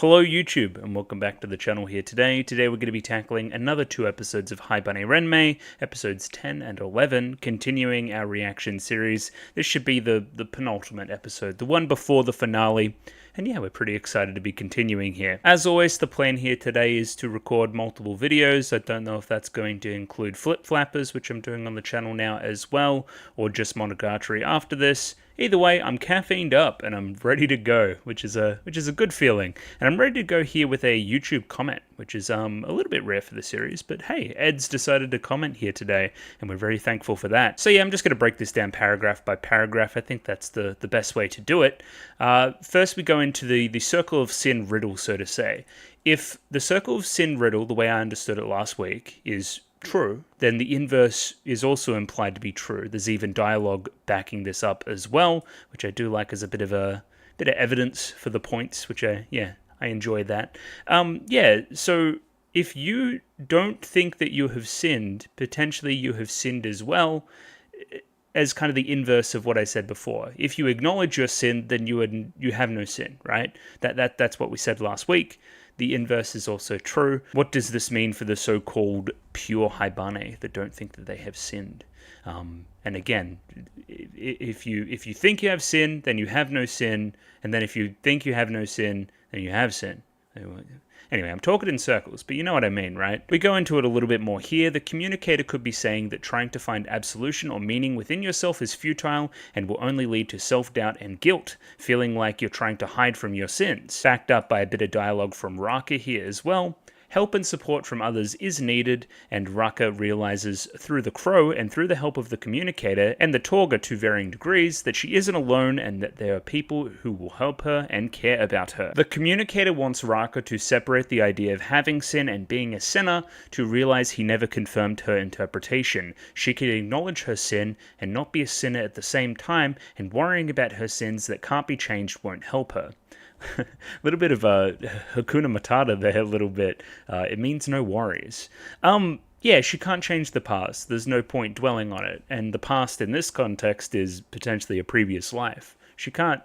Hello YouTube, and welcome back to the channel here today. Today we're going to be tackling another 2 episodes of Haibane Renmei, episodes 10 and 11, continuing our reaction series. This should be the penultimate episode, the one before the finale. And yeah, we're pretty excited to be continuing here. As always, the plan here today is to record multiple videos. I don't know if that's going to include Flip Flappers, which I'm doing on the channel now as well, or just Monogatari after this. Either way, I'm caffeined up and I'm ready to go, which is a good feeling. And I'm ready to go here with a YouTube comment, which is a little bit rare for the series, but hey, Ed's decided to comment here today, and we're very thankful for that. So yeah, I'm just going to break this down paragraph by paragraph. I think that's the best way to do it. First, we go into the Circle of Sin riddle, so to say. If the Circle of Sin riddle, the way I understood it last week, is true, then the inverse is also implied to be true. There's even dialogue backing this up as well, which I do like as a bit of evidence for the points, which I enjoy that. So if you don't think that you have sinned, potentially you have sinned as well, as kind of the inverse of what I said before. If you acknowledge your sin, then you have no sin, right? That's what we said last week. The inverse is also true. What does this mean for the so-called pure Haibane that don't think that they have sinned? And again, if you think you have sin, then you have no sin, and then if you think you have no sin, then you have sin. Anyway, I'm talking in circles, but you know what I mean, right? We go into it a little bit more here. The communicator could be saying that trying to find absolution or meaning within yourself is futile and will only lead to self-doubt and guilt, feeling like you're trying to hide from your sins. Backed up by a bit of dialogue from Raka here as well. Help and support from others is needed, and Raka realizes through the crow and through the help of the communicator and the Torga to varying degrees that she isn't alone and that there are people who will help her and care about her. The communicator wants Raka to separate the idea of having sin and being a sinner to realize he never confirmed her interpretation. She can acknowledge her sin and not be a sinner at the same time, and worrying about her sins that can't be changed won't help her. A little bit of a Hakuna Matata there, a little bit. It means no worries. Yeah, she can't change the past. There's no point dwelling on it. And the past in this context is potentially a previous life. She can't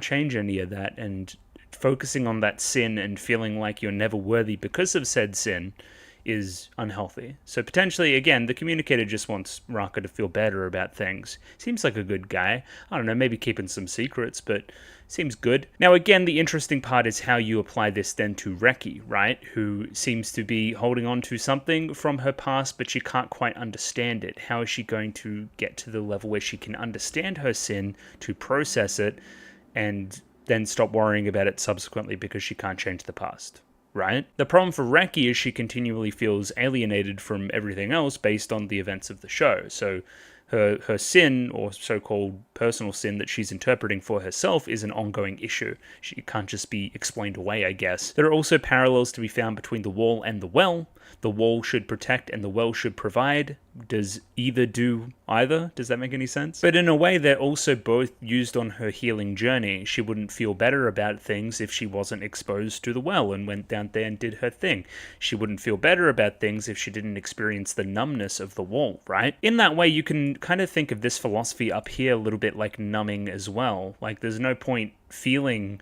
change any of that, and focusing on that sin and feeling like you're never worthy because of said sin is unhealthy. So potentially, again, the communicator just wants Raka to feel better about things. Seems like a good guy. I don't know, maybe keeping some secrets, but seems good. Now, again, the interesting part is how you apply this then to Reki, right? Who seems to be holding on to something from her past, but she can't quite understand it. How is she going to get to the level where she can understand her sin, to process it, and then stop worrying about it subsequently because she can't change the past? Right? The problem for Reki is she continually feels alienated from everything else based on the events of the show. So her sin, or so-called personal sin that she's interpreting for herself, is an ongoing issue. She can't just be explained away, I guess. There are also parallels to be found between the wall and the well. The wall should protect and the well should provide. Does either do either? Does that make any sense? But in a way, they're also both used on her healing journey. She wouldn't feel better about things if she wasn't exposed to the well and went down there and did her thing. She wouldn't feel better about things if she didn't experience the numbness of the wall, right? In that way, you can kind of think of this philosophy up here a little bit like numbing as well. Like, there's no point feeling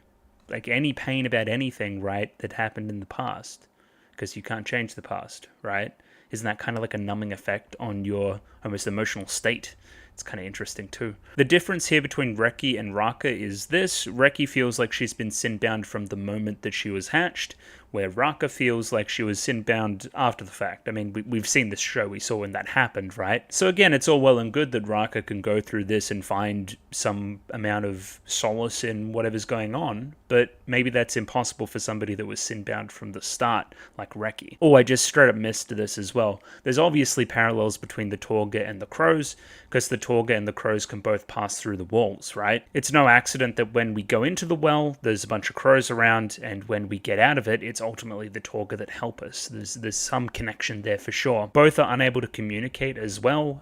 like any pain about anything, right, that happened in the past, because you can't change the past, right? Isn't that kind of like a numbing effect on your almost emotional state? It's kind of interesting too. The difference here between Reki and Raka is this. Reki feels like she's been sin-bound from the moment that she was hatched, where Raka feels like she was sin-bound after the fact. I mean, we've seen this show, we saw when that happened, right? So again, it's all well and good that Raka can go through this and find some amount of solace in whatever's going on, but maybe that's impossible for somebody that was sin-bound from the start, like Reki. Oh, I just straight up missed this as well. There's obviously parallels between the Torga and the Crows, because the Torga and the Crows can both pass through the walls, right? It's no accident that when we go into the well, there's a bunch of crows around, and when we get out of it, it's ultimately the Torga that help us. There's some connection there for sure. Both are unable to communicate as well.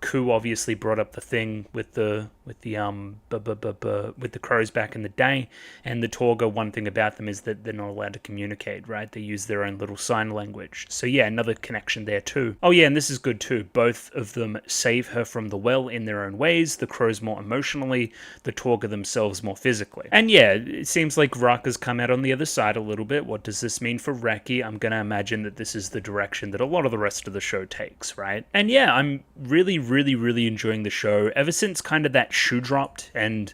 Ku obviously brought up the thing with the crows back in the day, and the Torga. One thing about them is that they're not allowed to communicate, right? They use their own little sign language. So yeah, another connection there too. Oh yeah, and this is good too. Both of them save her from the well in their own ways. The crows more emotionally, the Torga themselves more physically. And yeah, it seems like Raka's come out on the other side a little bit. What does this mean for Reki? I'm gonna imagine that this is the direction that a lot of the rest of the show takes, right? And yeah, I'm really enjoying the show. Ever since kind of that shoe dropped and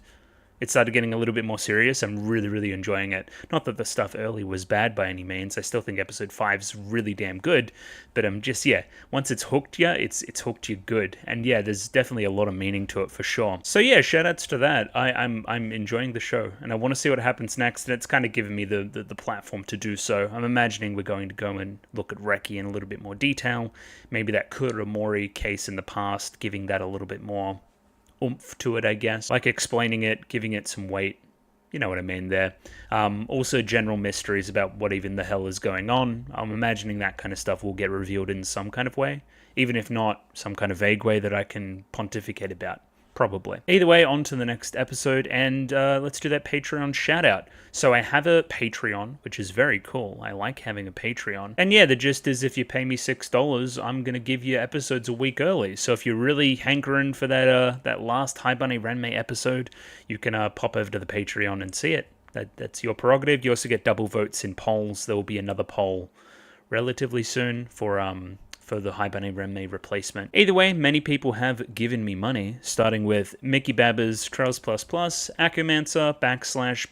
it started getting a little bit more serious, I'm really enjoying it. Not that the stuff early was bad by any means. I still think episode 5 is really damn good, but I'm just, yeah, once it's hooked you, it's hooked you good. And yeah, there's definitely a lot of meaning to it for sure. So yeah, shoutouts to that. I'm enjoying the show, and I want to see what happens next, and it's kind of given me the platform to do so. I'm imagining we're going to go and look at Reki in a little bit more detail. Maybe that Kuramori case in the past, giving that a little bit more oomph to it, I guess. Like explaining it, giving it some weight. You know what I mean there. Also general mysteries about what even the hell is going on. I'm imagining that kind of stuff will get revealed in some kind of way. Even if not, some kind of vague way that I can pontificate about. Probably. Either way, on to the next episode, and let's do that Patreon shout out. So I have a Patreon, which is very cool. I like having a Patreon. And yeah, the gist is if you pay me $6, I'm going to give you episodes a week early. So if you're really hankering for that last Haibane Renmei episode, you can pop over to the Patreon and see it. That's your prerogative. You also get double votes in polls. There will be another poll relatively soon for the Haibane Renmei replacement. Either way, many people have given me money, starting with Mickey Babbers, Trails++, Akumancer,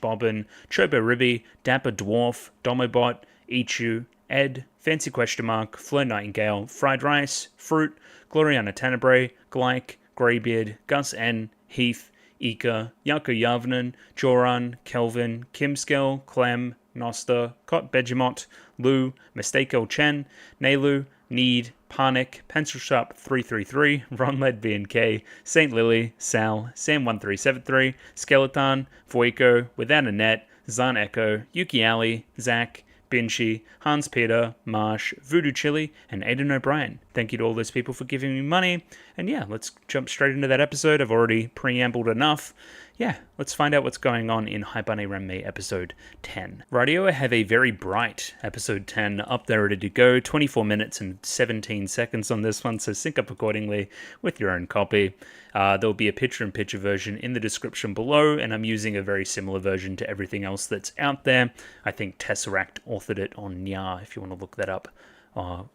Bobbin, Chobo Ribby, Dapper Dwarf, Domobot, Ichu, Ed, Fancy Question Mark, Fleur Nightingale, Fried Rice, Fruit, Gloriana Tenebrae, Glyke, Greybeard, Gus N, Heath, Ika, Yako Yavnen, Joran, Kelvin, Kimskell, Clem, Nosta, Kot Begemot, Lou, Mistake Chen, Nelu, Need, Panic, Pencil Sharp 333, Ron Led B&K, St. Lily, Sal, Sam1373, Skeleton, Voiko, Without a Net, Zan Echo, Yuki Ali, Zach, Binshi, Hans Peter, Marsh, Voodoo Chili, and Aidan O'Brien. Thank you to all those people for giving me money. And yeah, let's jump straight into that episode. I've already preambled enough. Yeah, let's find out what's going on in Haibane Renmei episode 10. Rightio, I have a very bright episode 10 up there ready to go. 24 minutes and 17 seconds on this one, so sync up accordingly with your own copy. There'll be a picture-in-picture version in the description below, and I'm using a very similar version to everything else that's out there. I think Tesseract authored it on Nya, if you want to look that up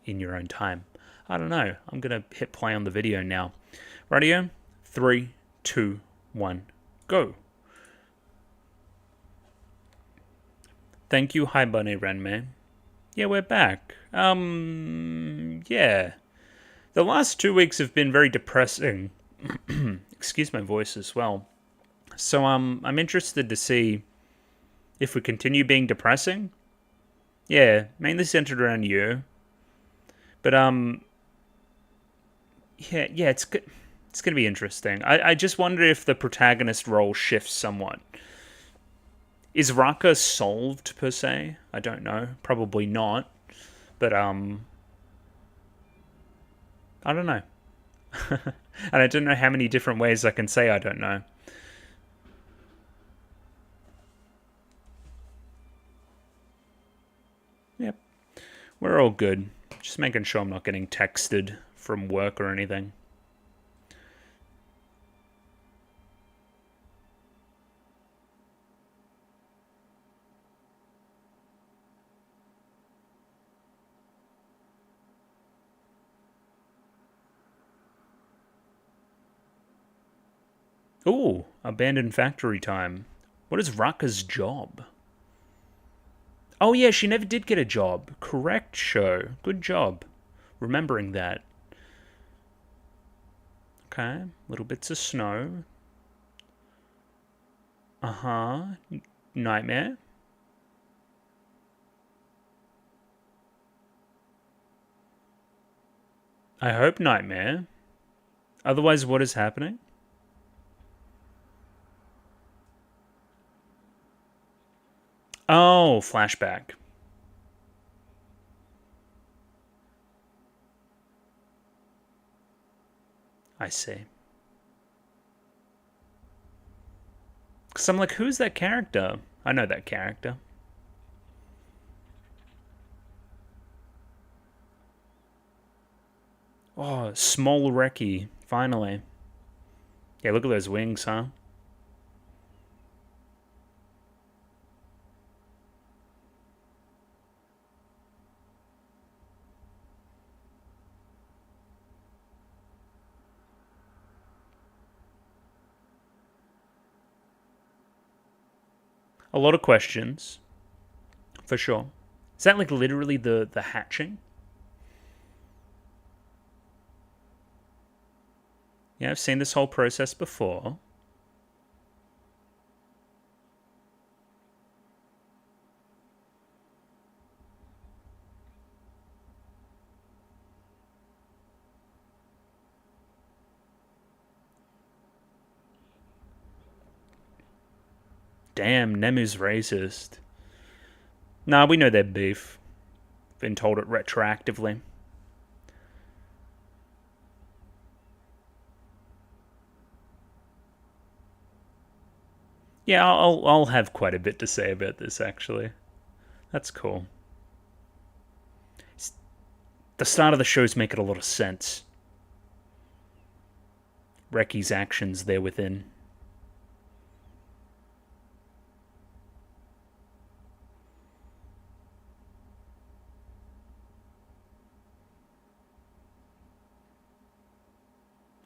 in your own time. I don't know. I'm going to hit play on the video now. Rightio, 3, 2, 1. Go. Thank you, Haibane Renmei. Yeah, we're back. Yeah. The last 2 weeks have been very depressing. Excuse my voice as well. So, I'm interested to see if we continue being depressing. Yeah, mainly centered around you. But, yeah, it's good. It's going to be interesting. I just wonder if the protagonist role shifts somewhat. Is Raka solved, per se? I don't know. Probably not. But, I don't know. And I don't know how many different ways I can say I don't know. Yep. We're all good. Just making sure I'm not getting texted from work or anything. Ooh, abandoned factory time. What is Raka's job? Oh yeah, she never did get a job. Correct, show. Good job. Remembering that. Okay, little bits of snow. Uh-huh. Nightmare. I hope nightmare. Otherwise, what is happening? Oh, flashback. I see. Because I'm like, who's that character? I know that character. Oh, small Reki, finally. Yeah, look at those wings, huh? A lot of questions, for sure. Is that like literally the hatching? Yeah, I've seen this whole process before. Damn, Nemu's racist. Nah, we know they're beef. Been told it retroactively. Yeah, I'll have quite a bit to say about this, actually. That's cool. The start of the show's making a lot of sense. Reki's actions there within.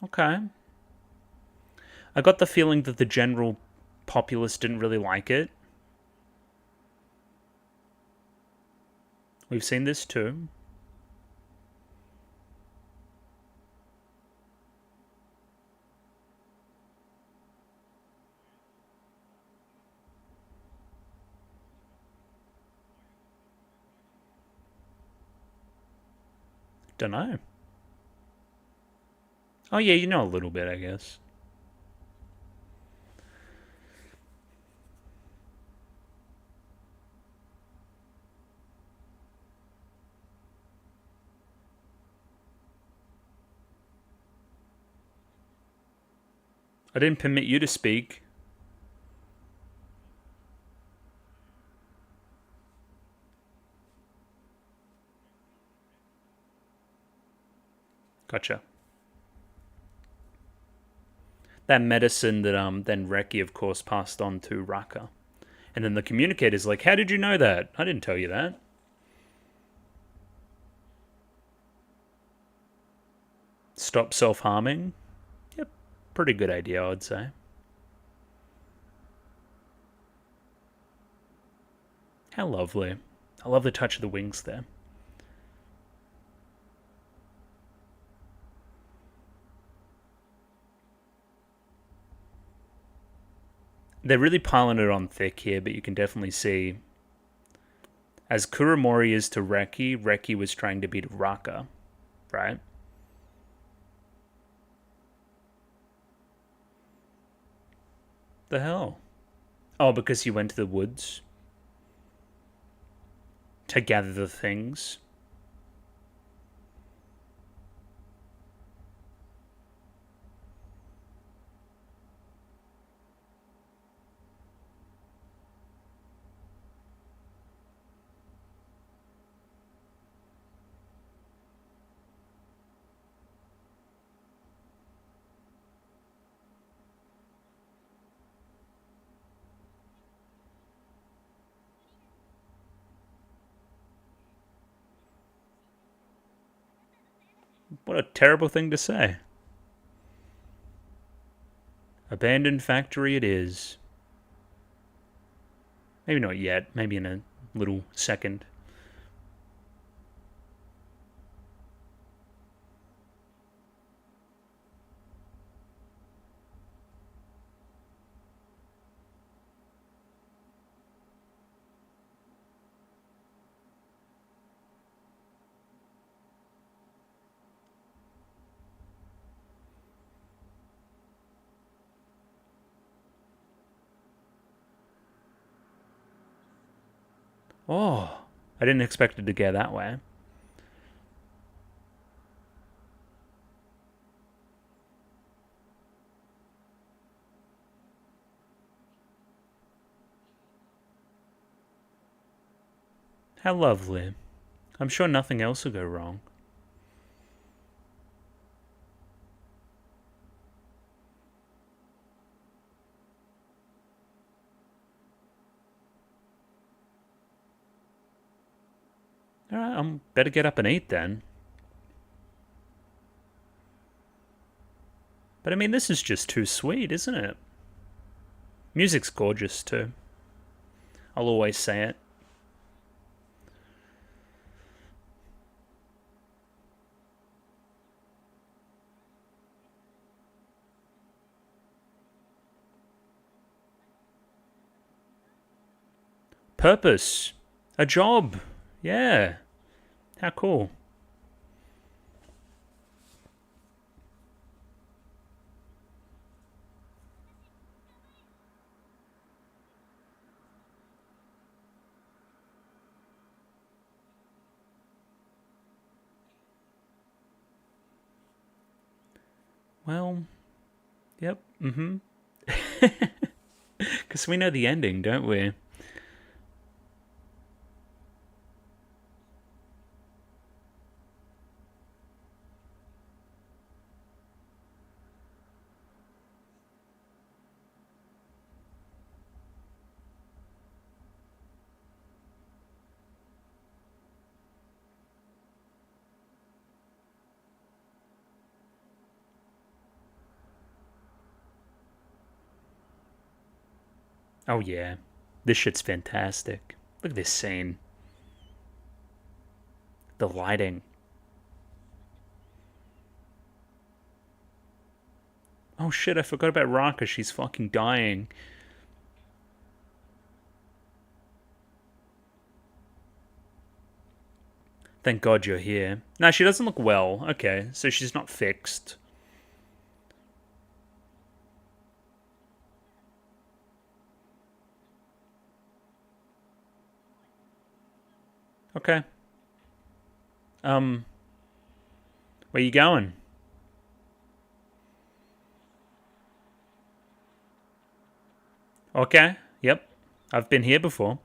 Okay. I got the feeling that the general populace didn't really like it. We've seen this too. Dunno. Oh yeah, you know a little bit, I guess. I didn't permit you to speak. Gotcha. That medicine that then Reki of course passed on to Raka. And then the communicator's like, how did you know that? I didn't tell you that. Stop self-harming? Yep, pretty good idea, I'd say. How lovely. I love the touch of the wings there. They're really piling it on thick here, but you can definitely see as Kuramori is to Reki, Reki was trying to beat Raka, right? The hell? Oh, because he went to the woods to gather the things. What a terrible thing to say. Abandoned factory it is. Maybe not yet. Maybe in a little second. Oh, I didn't expect it to go that way. How lovely. I'm sure nothing else will go wrong. Alright, I'm better get up and eat then. But I mean, this is just too sweet, isn't it? Music's gorgeous too. I'll always say it. Purpose. A job. Yeah. How cool. Well, yep, mm-hmm. Because we know the ending, don't we? Oh yeah. This shit's fantastic. Look at this scene. The lighting. Oh shit, I forgot about Raka. She's fucking dying. Thank God you're here. No, she doesn't look well. Okay, so she's not fixed. Okay. Um, where you going? Okay. Yep. I've been here before.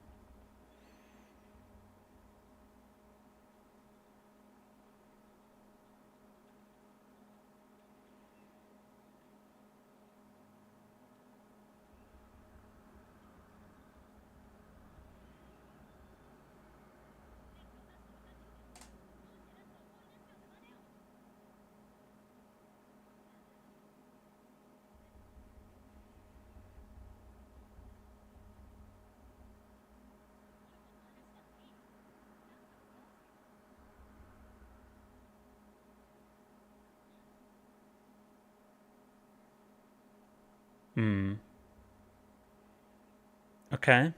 Hmm. Okay.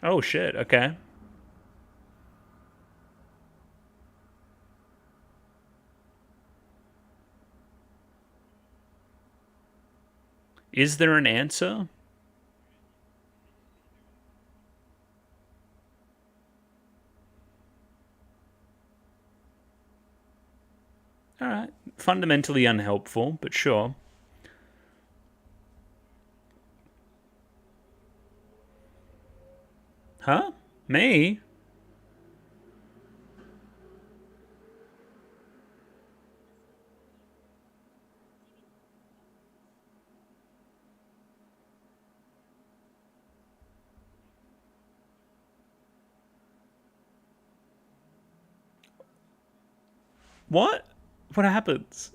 Oh shit. Okay. Is there an answer? All right. Fundamentally unhelpful, but sure. Huh? Me? What? What happens?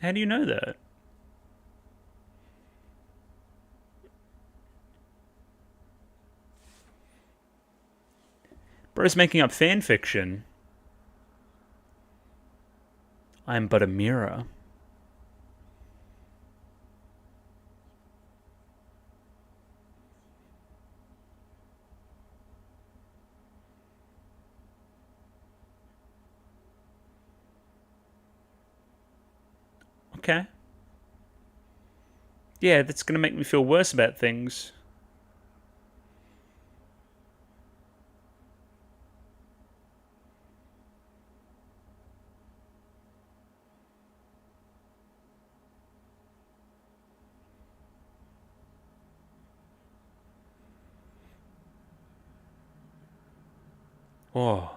How do you know that? Bro's making up fan fiction. I am but a mirror. Okay. Yeah, that's gonna make me feel worse about things. Oh.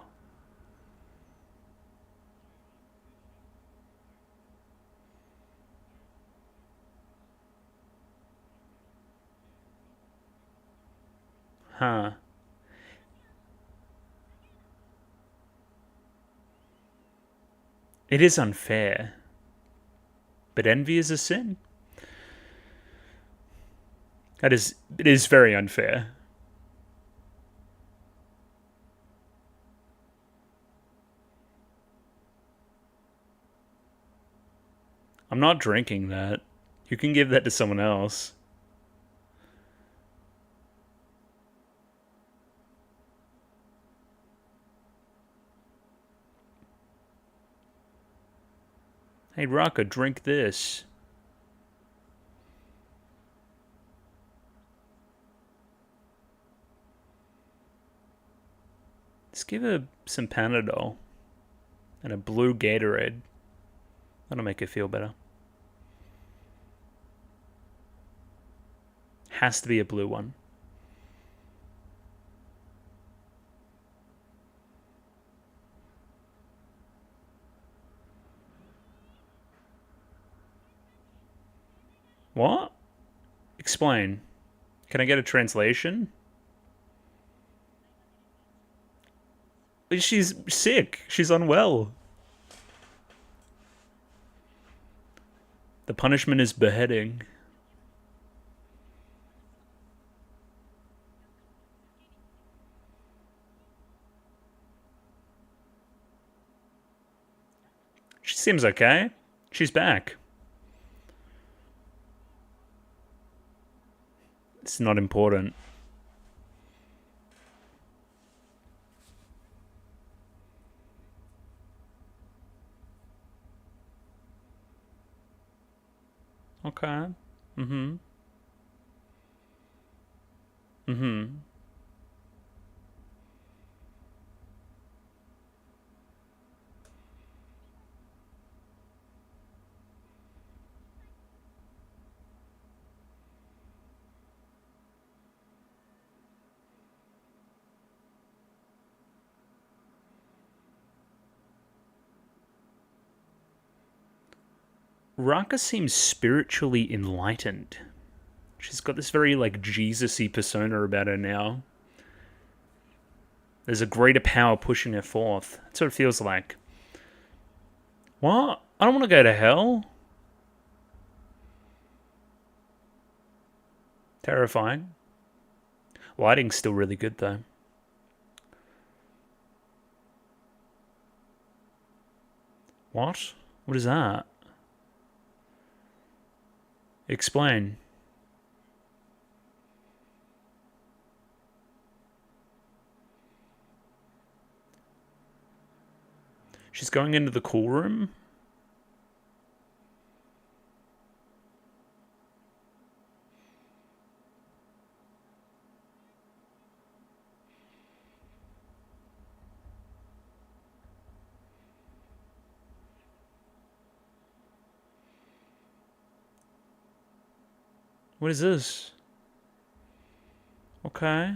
Huh. It is unfair. But envy is a sin. It is very unfair. I'm not drinking that. You can give that to someone else. Hey, Raka, drink this. Let's give her some Panadol and a blue Gatorade. That'll make her feel better. Has to be a blue one. What? Explain. Can I get a translation? She's sick. She's unwell. The punishment is beheading. She seems okay. She's back. It's not important. Okay. Mm-hmm. Mm-hmm. Raka seems spiritually enlightened. She's got this very, like, Jesus-y persona about her now. There's a greater power pushing her forth. That's what it feels like. What? I don't want to go to hell. Terrifying. Lighting's still really good, though. What? What is that? Explain. She's going into the cool room? What is this? Okay.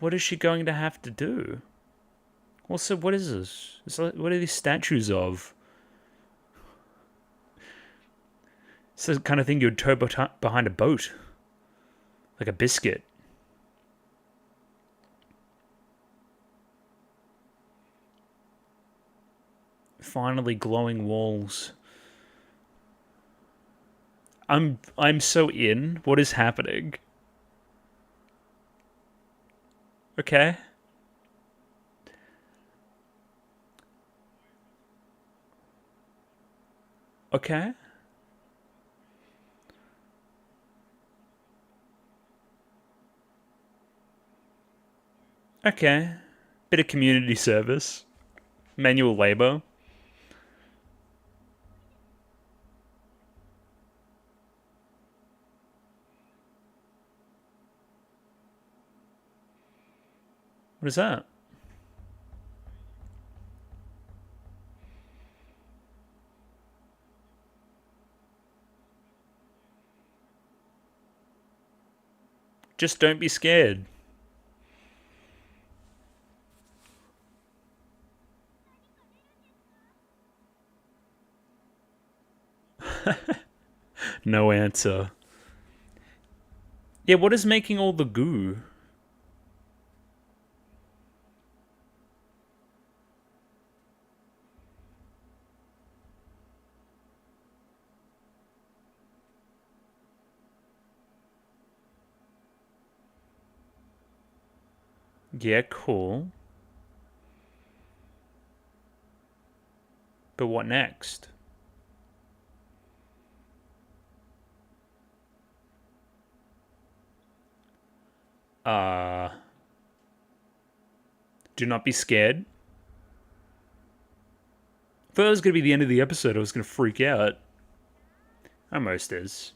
What is she going to have to do? Also, what is this? What are these statues of? It's the kind of thing you'd tow behind a boat. Like a biscuit. Finally glowing walls. I'm so in. What is happening? Okay. Okay. Okay. Bit of community service. Manual labor. What is that? Just don't be scared. No answer. Yeah, what is making all the goo? Yeah, cool. But what next? Uh, do not be scared. I thought that was going to be the end of the episode. I was going to freak out. Almost is.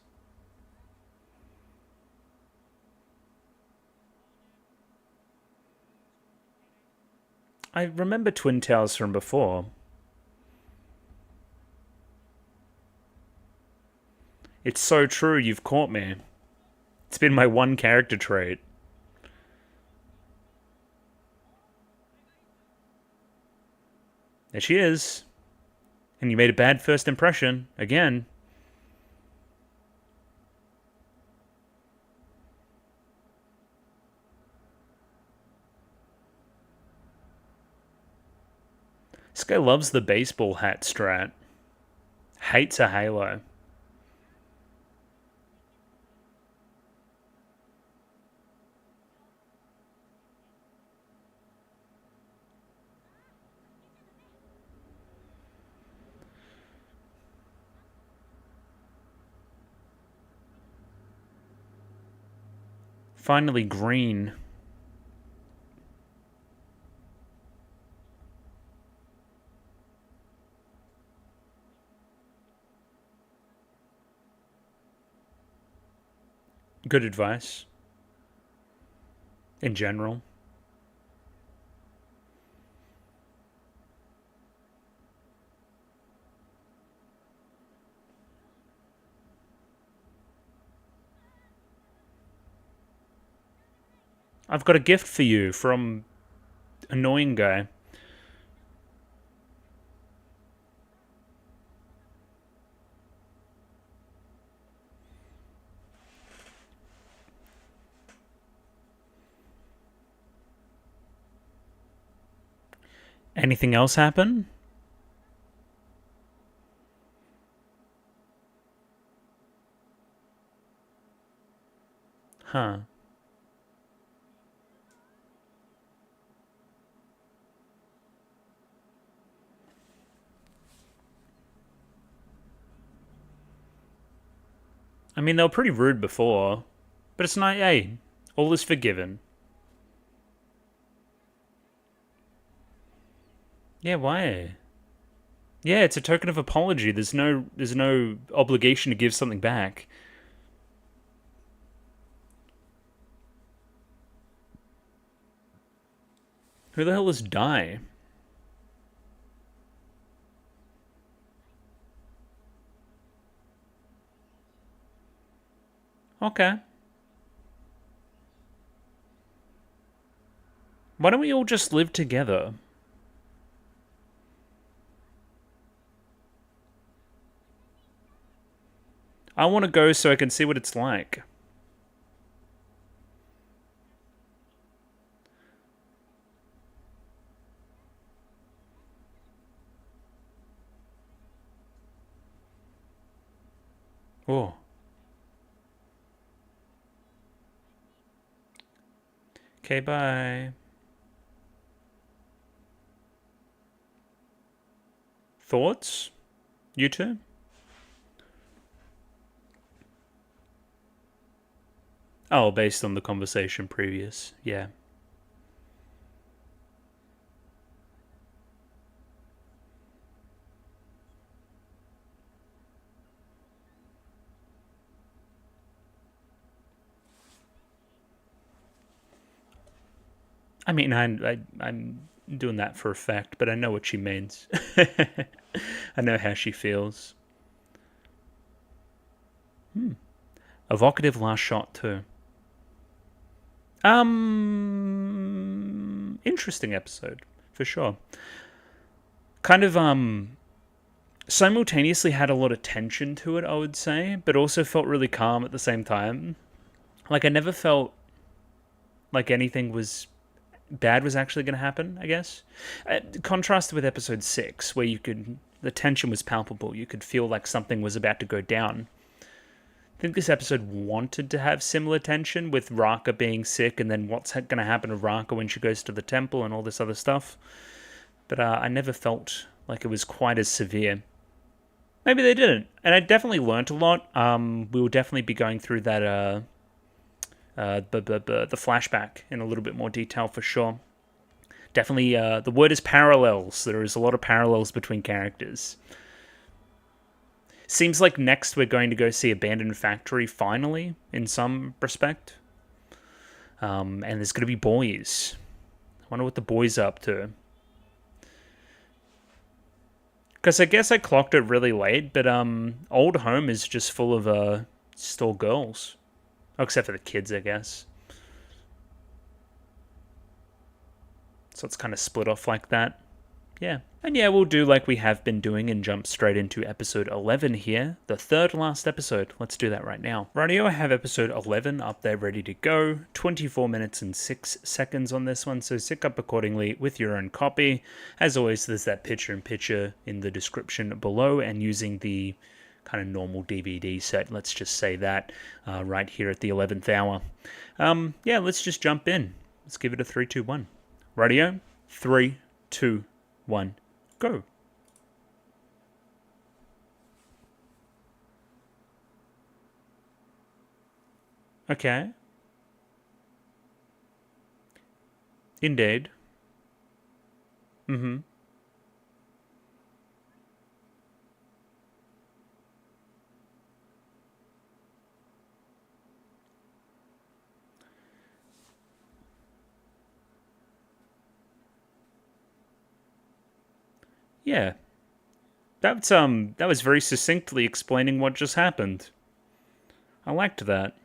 I remember Twin Towers from before. It's so true, you've caught me. It's been my one character trait. There she is. And you made a bad first impression. Again. This guy loves the baseball hat strat. Hates a halo. Finally green. Good advice. In general. I've got a gift for you from annoying guy. Anything else happen? Huh. I mean, they were pretty rude before, but it's not. Hey, all is forgiven. Yeah, why? Yeah, it's a token of apology. There's no obligation to give something back. Who the hell is Die? Okay. Why don't we all just live together? I want to go so I can see what it's like. Oh. Okay, bye. Thoughts? You two? Oh, based on the conversation previous. Yeah. I mean, I'm doing that for effect, but I know what she means. I know how she feels. Evocative last shot too. Interesting episode for sure. Kind of simultaneously had a lot of tension to it, I would say, but also felt really calm at the same time. Like I never felt like anything was bad was actually going to happen, I guess. Contrasted with episode 6 where the tension was palpable. You could feel like something was about to go down. I think this episode wanted to have similar tension with Raka being sick and then what's going to happen to Raka when she goes to the temple and all this other stuff. But I never felt like it was quite as severe. Maybe they didn't. And I definitely learnt a lot. We will definitely be going through that the flashback in a little bit more detail for sure. Definitely, the word is parallels. There is a lot of parallels between characters. Seems like next we're going to go see Abandoned Factory finally, in some respect. And there's going to be boys. I wonder what the boys are up to. Because I guess I clocked it really late, but Old Home is just full of just all girls. Oh, except for the kids, I guess. So it's kind of split off like that. Yeah. And yeah, we'll do like we have been doing and jump straight into episode 11 here, the third last episode. Let's do that right now. Rightio, I have episode 11 up there ready to go. 24 minutes and 6 seconds on this one, so sync up accordingly with your own copy. As always, there's that picture-in-picture in the description below, and using the kind of normal DVD set, let's just say that, right here at the 11th hour. Yeah, let's just jump in. Let's give it a 3, 2, 1. Rightio, 3, 2, 1, go. Okay. Indeed. Mm-hmm. Yeah. That was very succinctly explaining what just happened. I liked that.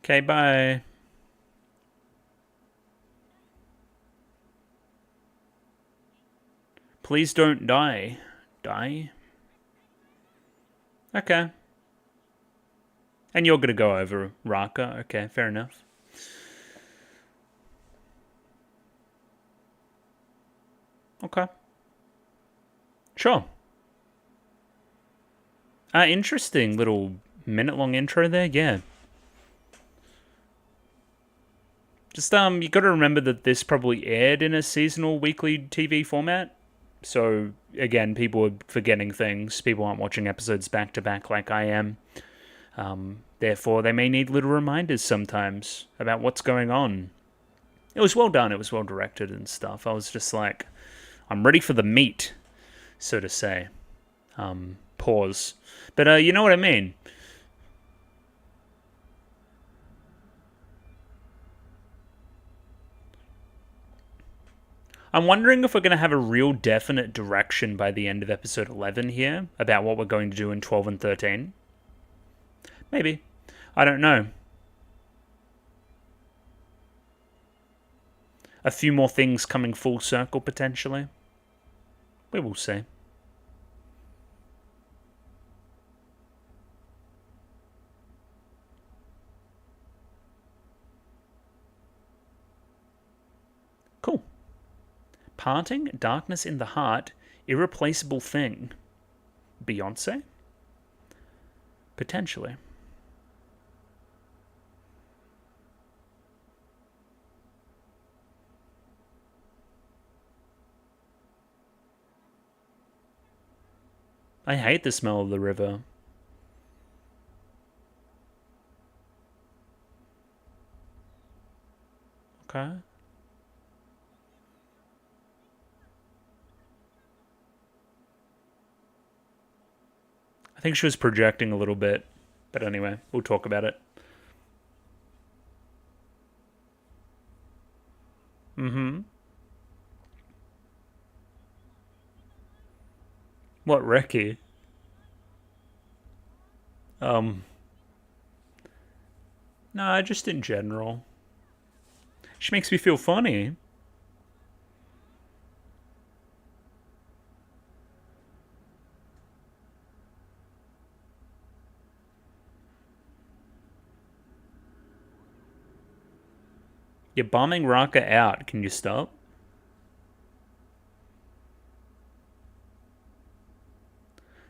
Okay, bye. Please don't die. Die? Okay. And you're gonna go over Raka. Okay, fair enough. Okay. Sure. Interesting little minute-long intro there. Yeah. Just you got to remember that this probably aired in a seasonal weekly TV format. So again, people are forgetting things. People aren't watching episodes back to back like I am. Therefore, they may need little reminders sometimes about what's going on. It was well done. It was well directed and stuff. I was just like, I'm ready for the meat, so to say. Pause. But you know what I mean. I'm wondering if we're going to have a real definite direction by the end of episode 11 here about what we're going to do in 12 and 13. Maybe. I don't know. A few more things coming full circle potentially. We will see. Cool. Parting, darkness in the heart, irreplaceable thing. Beyonce? Potentially. I hate the smell of the river. Okay. I think she was projecting a little bit. But anyway, we'll talk about it. Mm-hmm. What, Reki? Um, no, just in general. She makes me feel funny. You're bombing Raka out. Can you stop?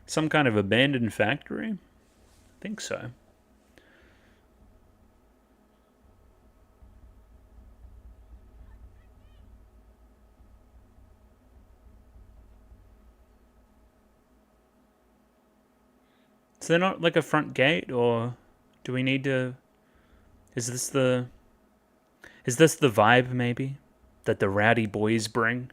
Some kind of abandoned factory? I think so. Is there not like a front gate, or do we need to? Is this the? Is this the vibe maybe that the rowdy boys bring?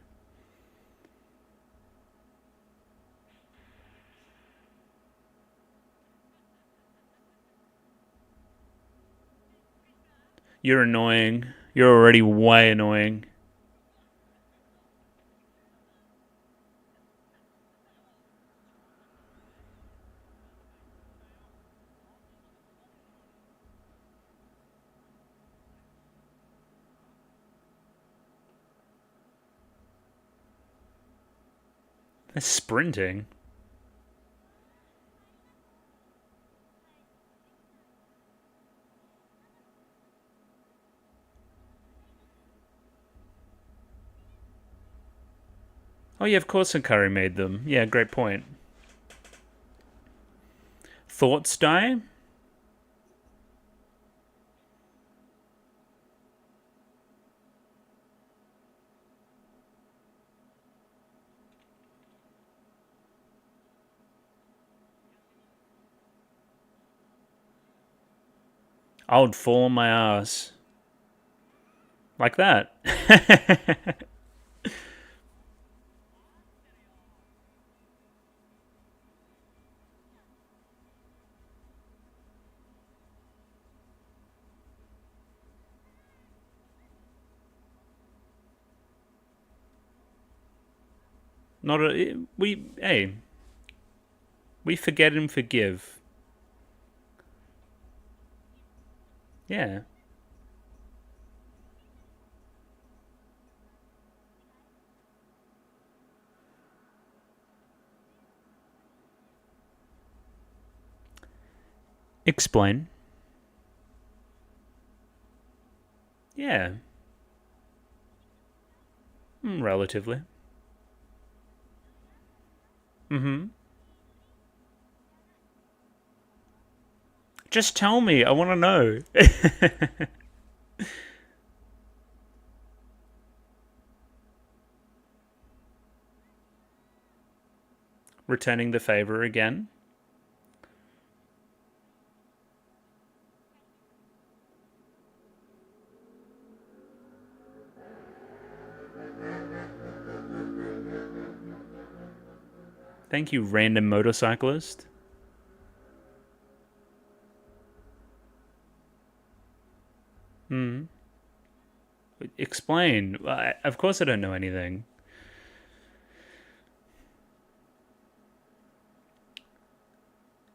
You're annoying. You're already way annoying. They're sprinting. Oh yeah, of course Hikari made them. Yeah, great point. Thoughts die? I would fall on my ass. Like that. Not a. Hey. We forget and forgive. Yeah. Explain. Yeah. Relatively. Mm-hmm. Just tell me. I want to know. Returning the favor again. Thank you, random motorcyclist. Hmm. Explain. Of course I don't know anything.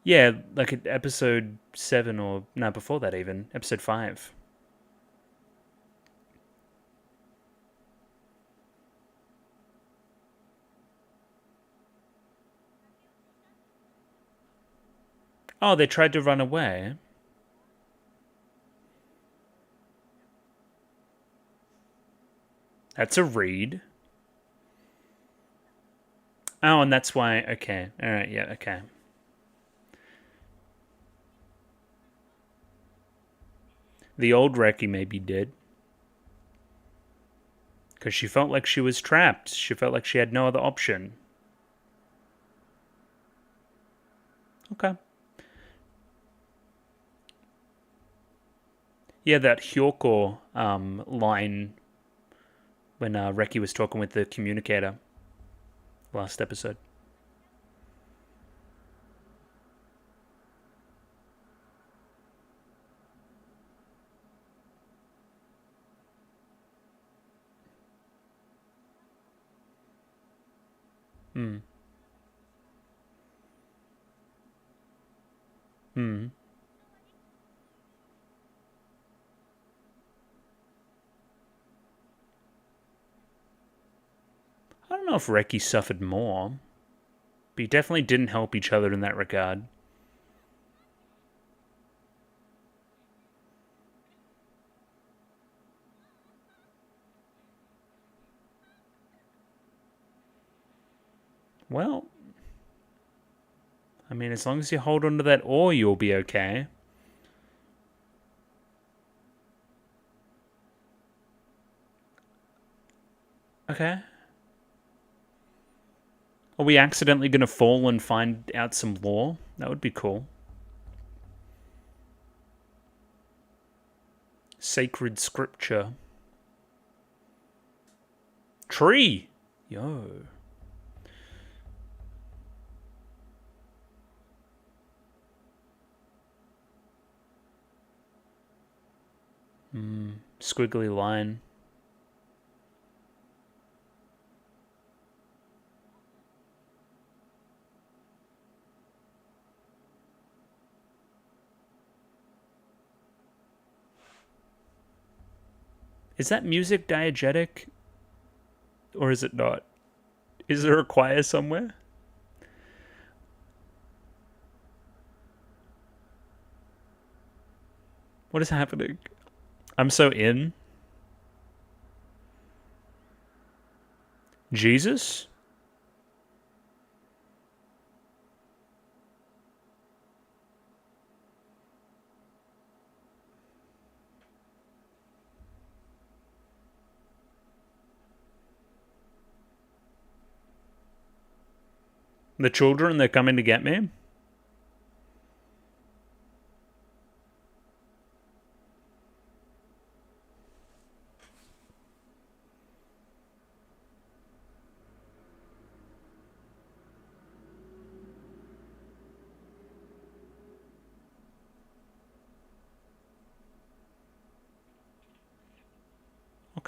Yeah, like at episode 7 or... No, before that even. Episode 5. Oh, they tried to run away. That's a read. Oh, and that's why... Okay. Alright, yeah, okay. The old Reki may be dead. Because she felt like she was trapped. She felt like she had no other option. Okay. Yeah, that Hyoko line when Reki was talking with the communicator last episode. Hmm. Hmm. I don't know if Reki suffered more, but he definitely didn't help each other in that regard. Well, I mean, as long as you hold on to that ore, you'll be okay. Okay. Are we accidentally going to fall and find out some lore? That would be cool. Sacred scripture. Tree! Yo. Squiggly line. Is that music diegetic? Or is it not? Is there a choir somewhere? What is happening? I'm so in. Jesus? The children, they're coming to get me?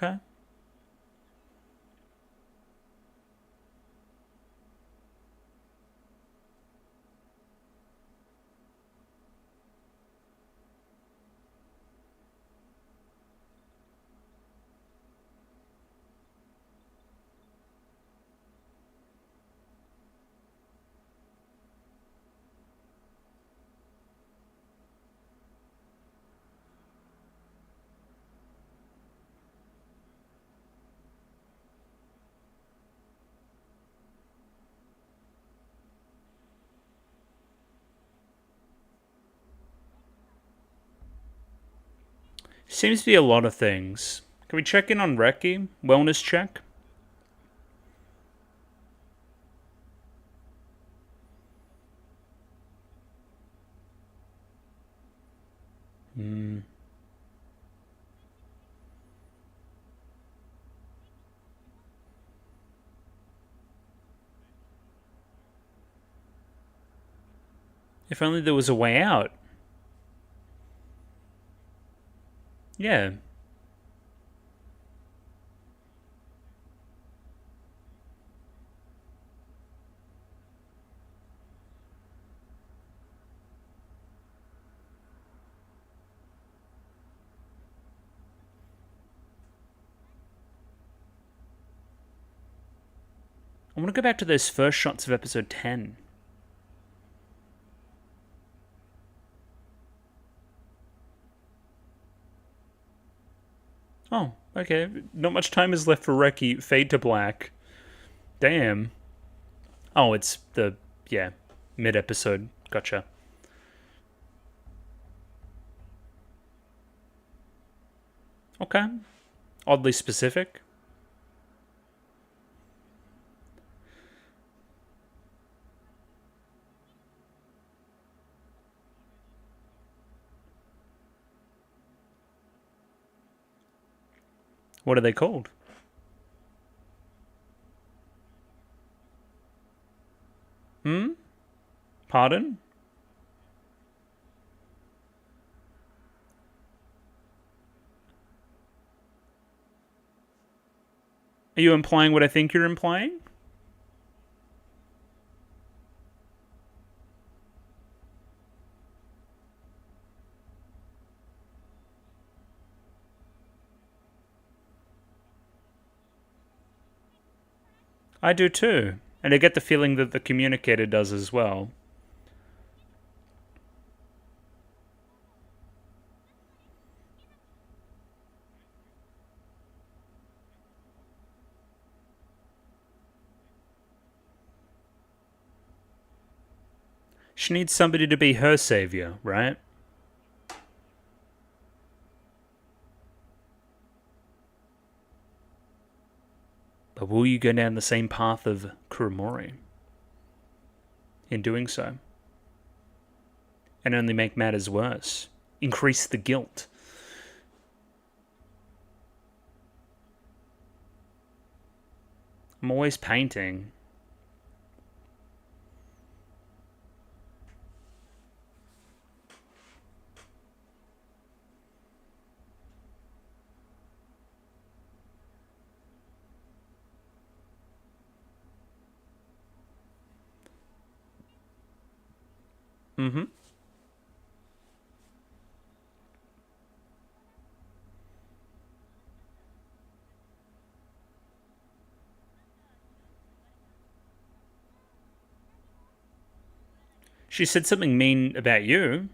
Okay. Seems to be a lot of things. Can we check in on Reki? Wellness check? If only there was a way out. Yeah. I want to go back to those first shots of episode 10. Oh, okay. Not much time is left for Reki. Fade to black. Damn. Oh, it's the, yeah, mid-episode. Gotcha. Okay. Oddly specific. What are they called? Hmm? Pardon? Are you implying what I think you're implying? I do too. And I get the feeling that the communicator does as well. She needs somebody to be her savior, right? But will you go down the same path of Kuromori in doing so? And only make matters worse. Increase the guilt. I'm always painting. Mm-hmm. She said something mean about you.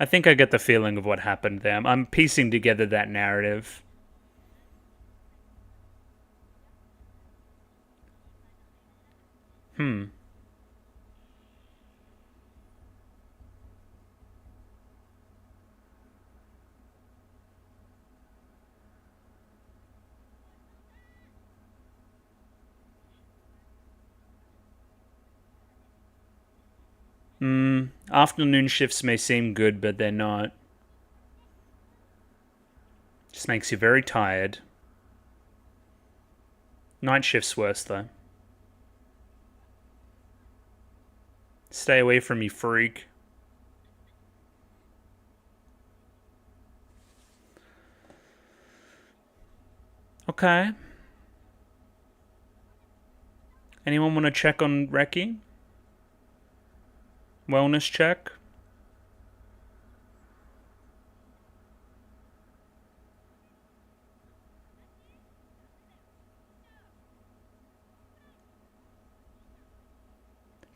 I think I get the feeling of what happened there. I'm piecing together that narrative. Hmm. Afternoon shifts may seem good, but they're not. Just makes you very tired. Night shift's worse, though. Stay away from me, freak. Okay. Anyone want to check on Reki? Wellness check?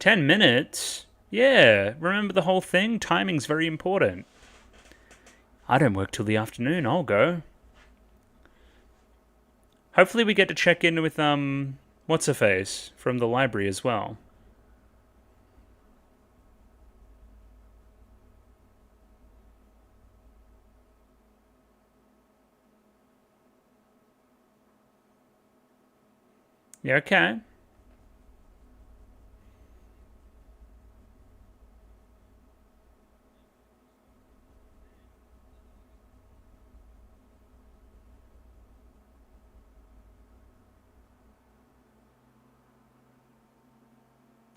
$10? Yeah, remember the whole thing? Timing's very important. I don't work till the afternoon, I'll go. Hopefully we get to check in with, what's-her-face from the library as well. Yeah, okay.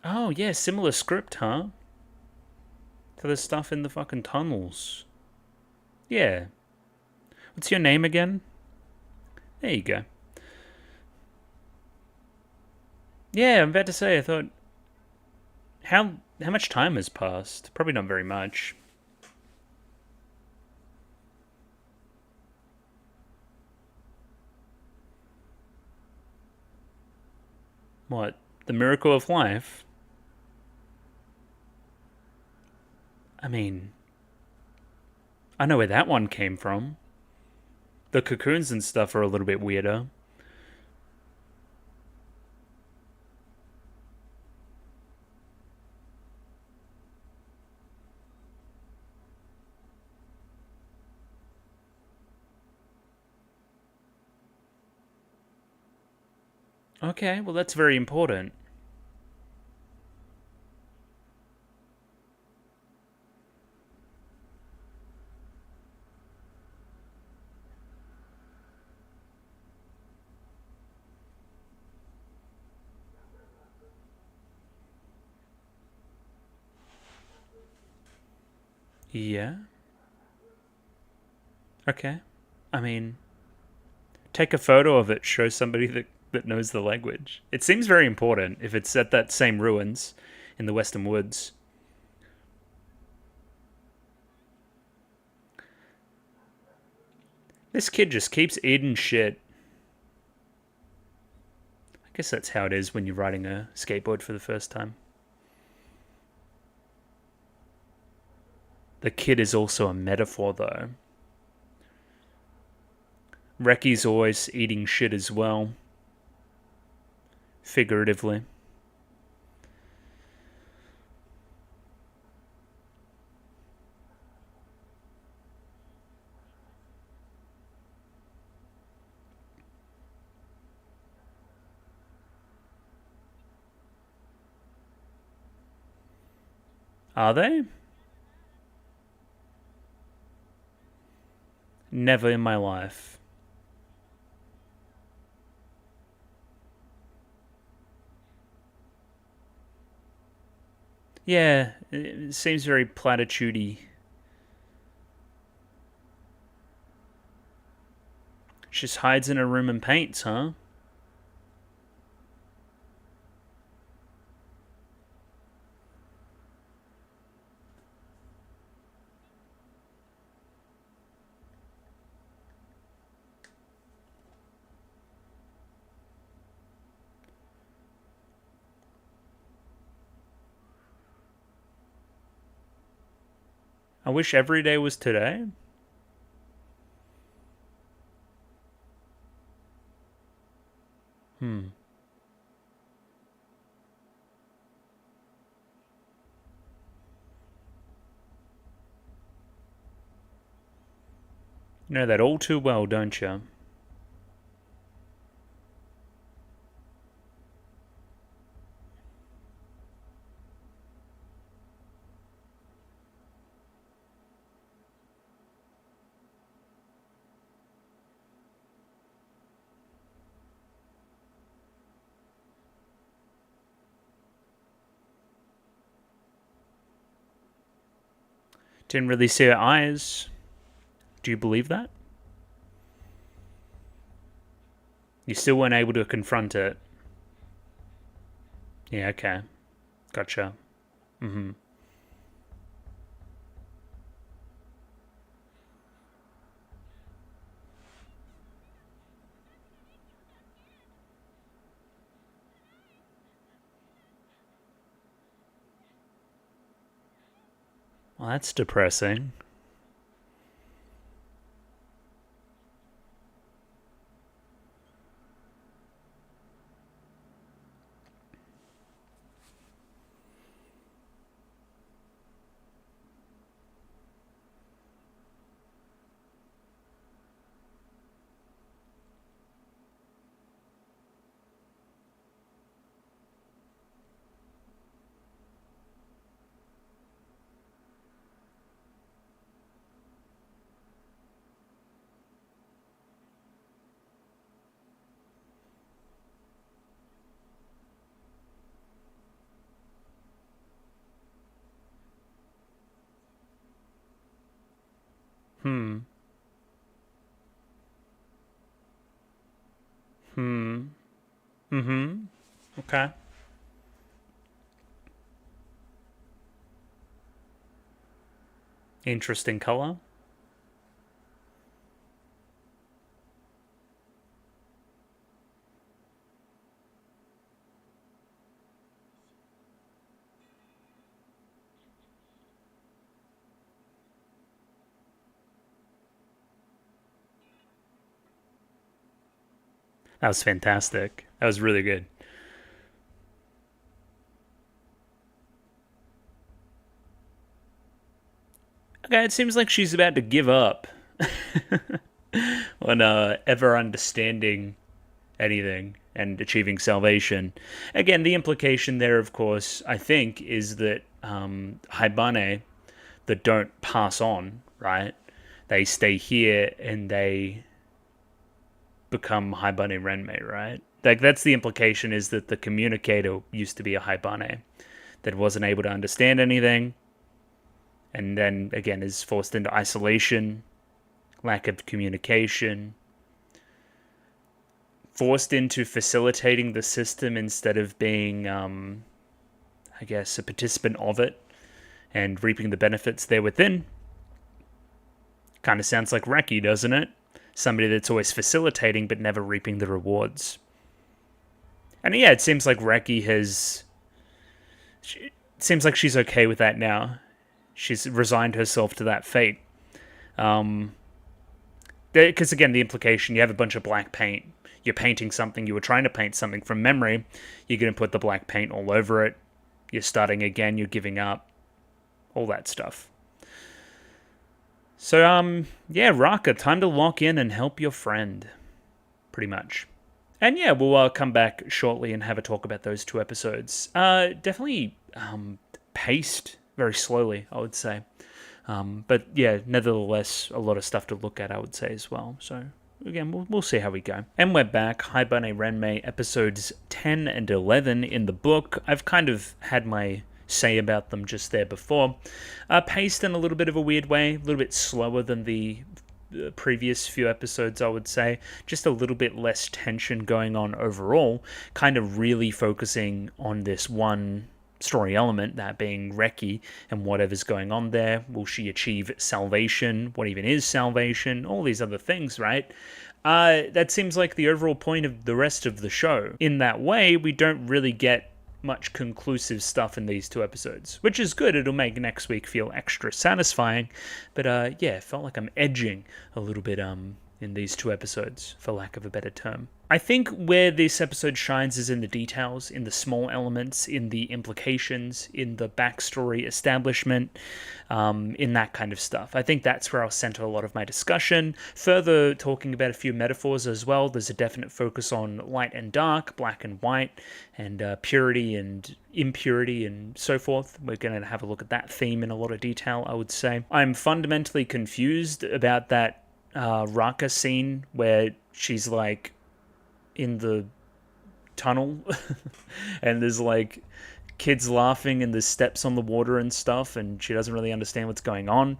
Oh, yeah, similar script, huh? To the stuff in the fucking tunnels. Yeah. What's your name again? There you go. Yeah, I'm about to say, I thought, how much time has passed? Probably not very much. What? The miracle of life? mean, I know where that one came from. The cocoons and stuff are a little bit weirder. Okay, well, that's very important. Yeah. Okay. I mean, take a photo of it, show somebody that knows the language. It seems very important if it's at that same ruins in the Western Woods. This kid just keeps eating shit. I guess that's how it is when you're riding a skateboard for the first time. The kid is also a metaphor, though. Reki's always eating shit as well, figuratively. Are they? Never in my life. Yeah, it seems very platitude-y. She just hides in her room and paints, huh? I wish every day was today. Hmm. You know that all too well, don't you? Didn't really see her eyes. Do you believe that? You still weren't able to confront it. Yeah, okay. Gotcha. Mm-hmm. Well, that's depressing. Hmm. Hmm. Mm-hmm. Okay. Interesting color. That was fantastic. That was really good. Okay, it seems like she's about to give up on ever understanding anything and achieving salvation. Again, the implication there, of course, I think, is that Haibane, that don't pass on, right? They stay here and they become Haibane Renmei, right? Like that's the implication, is that the communicator used to be a Haibane that wasn't able to understand anything, and then again is forced into isolation, lack of communication, forced into facilitating the system instead of being, I guess, a participant of it and reaping the benefits there within. Kind of sounds like Reki, doesn't it? Somebody that's always facilitating but never reaping the rewards. And yeah, it seems like Reki has. It seems like she's okay with that now. She's resigned herself to that fate. Because again, the implication, you have a bunch of black paint. You're painting something, you were trying to paint something from memory. You're going to put the black paint all over it. You're starting again, you're giving up. All that stuff. So, yeah, Raka, time to lock in and help your friend. Pretty much. And yeah, we'll come back shortly and have a talk about those two episodes. Definitely paced very slowly, I would say. But yeah, nevertheless, a lot of stuff to look at, I would say, as well. So again, we'll see how we go. And we're back. Haibane Renmei, episodes 10 and 11 in the book. I've kind of had my say about them just there before. Paced in a little bit of a weird way, a little bit slower than the previous few episodes, I would say. Just a little bit less tension going on overall, kind of really focusing on this one story element, that being Reki and whatever's going on there. Will she achieve salvation? What even is salvation? All these other things, right? That seems like the overall point of the rest of the show. In that way, we don't really get much conclusive stuff in these two episodes, which is good. It'll make next week feel extra satisfying. But yeah, it felt like I'm edging a little bit in these two episodes, for lack of a better term. I think where this episode shines is in the details, in the small elements, in the implications, in the backstory establishment, in that kind of stuff. I think that's where I'll center a lot of my discussion. Further talking about a few metaphors as well. There's a definite focus on light and dark, black and white, and purity and impurity and so forth. We're going to have a look at that theme in a lot of detail, I would say. I'm fundamentally confused about that Raka scene where she's like in the tunnel and there's like kids laughing and there's steps on the water and stuff, and she doesn't really understand what's going on.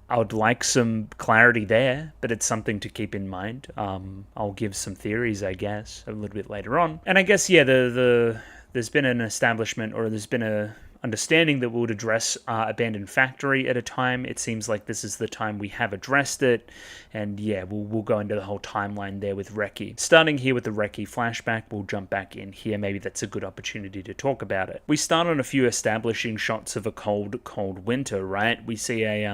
I would like some clarity there, but it's something to keep in mind. I'll give some theories, I guess, a little bit later on. And I guess, yeah, there's been an establishment, or there's been a understanding that we would address Abandoned Factory at a time. It seems like this is the time we have addressed it, and yeah, we'll go into the whole timeline there with Reki. Starting here with the Reki flashback, we'll jump back in here. Maybe that's a good opportunity to talk about it. We start on a few establishing shots of a cold, cold winter, right? We see a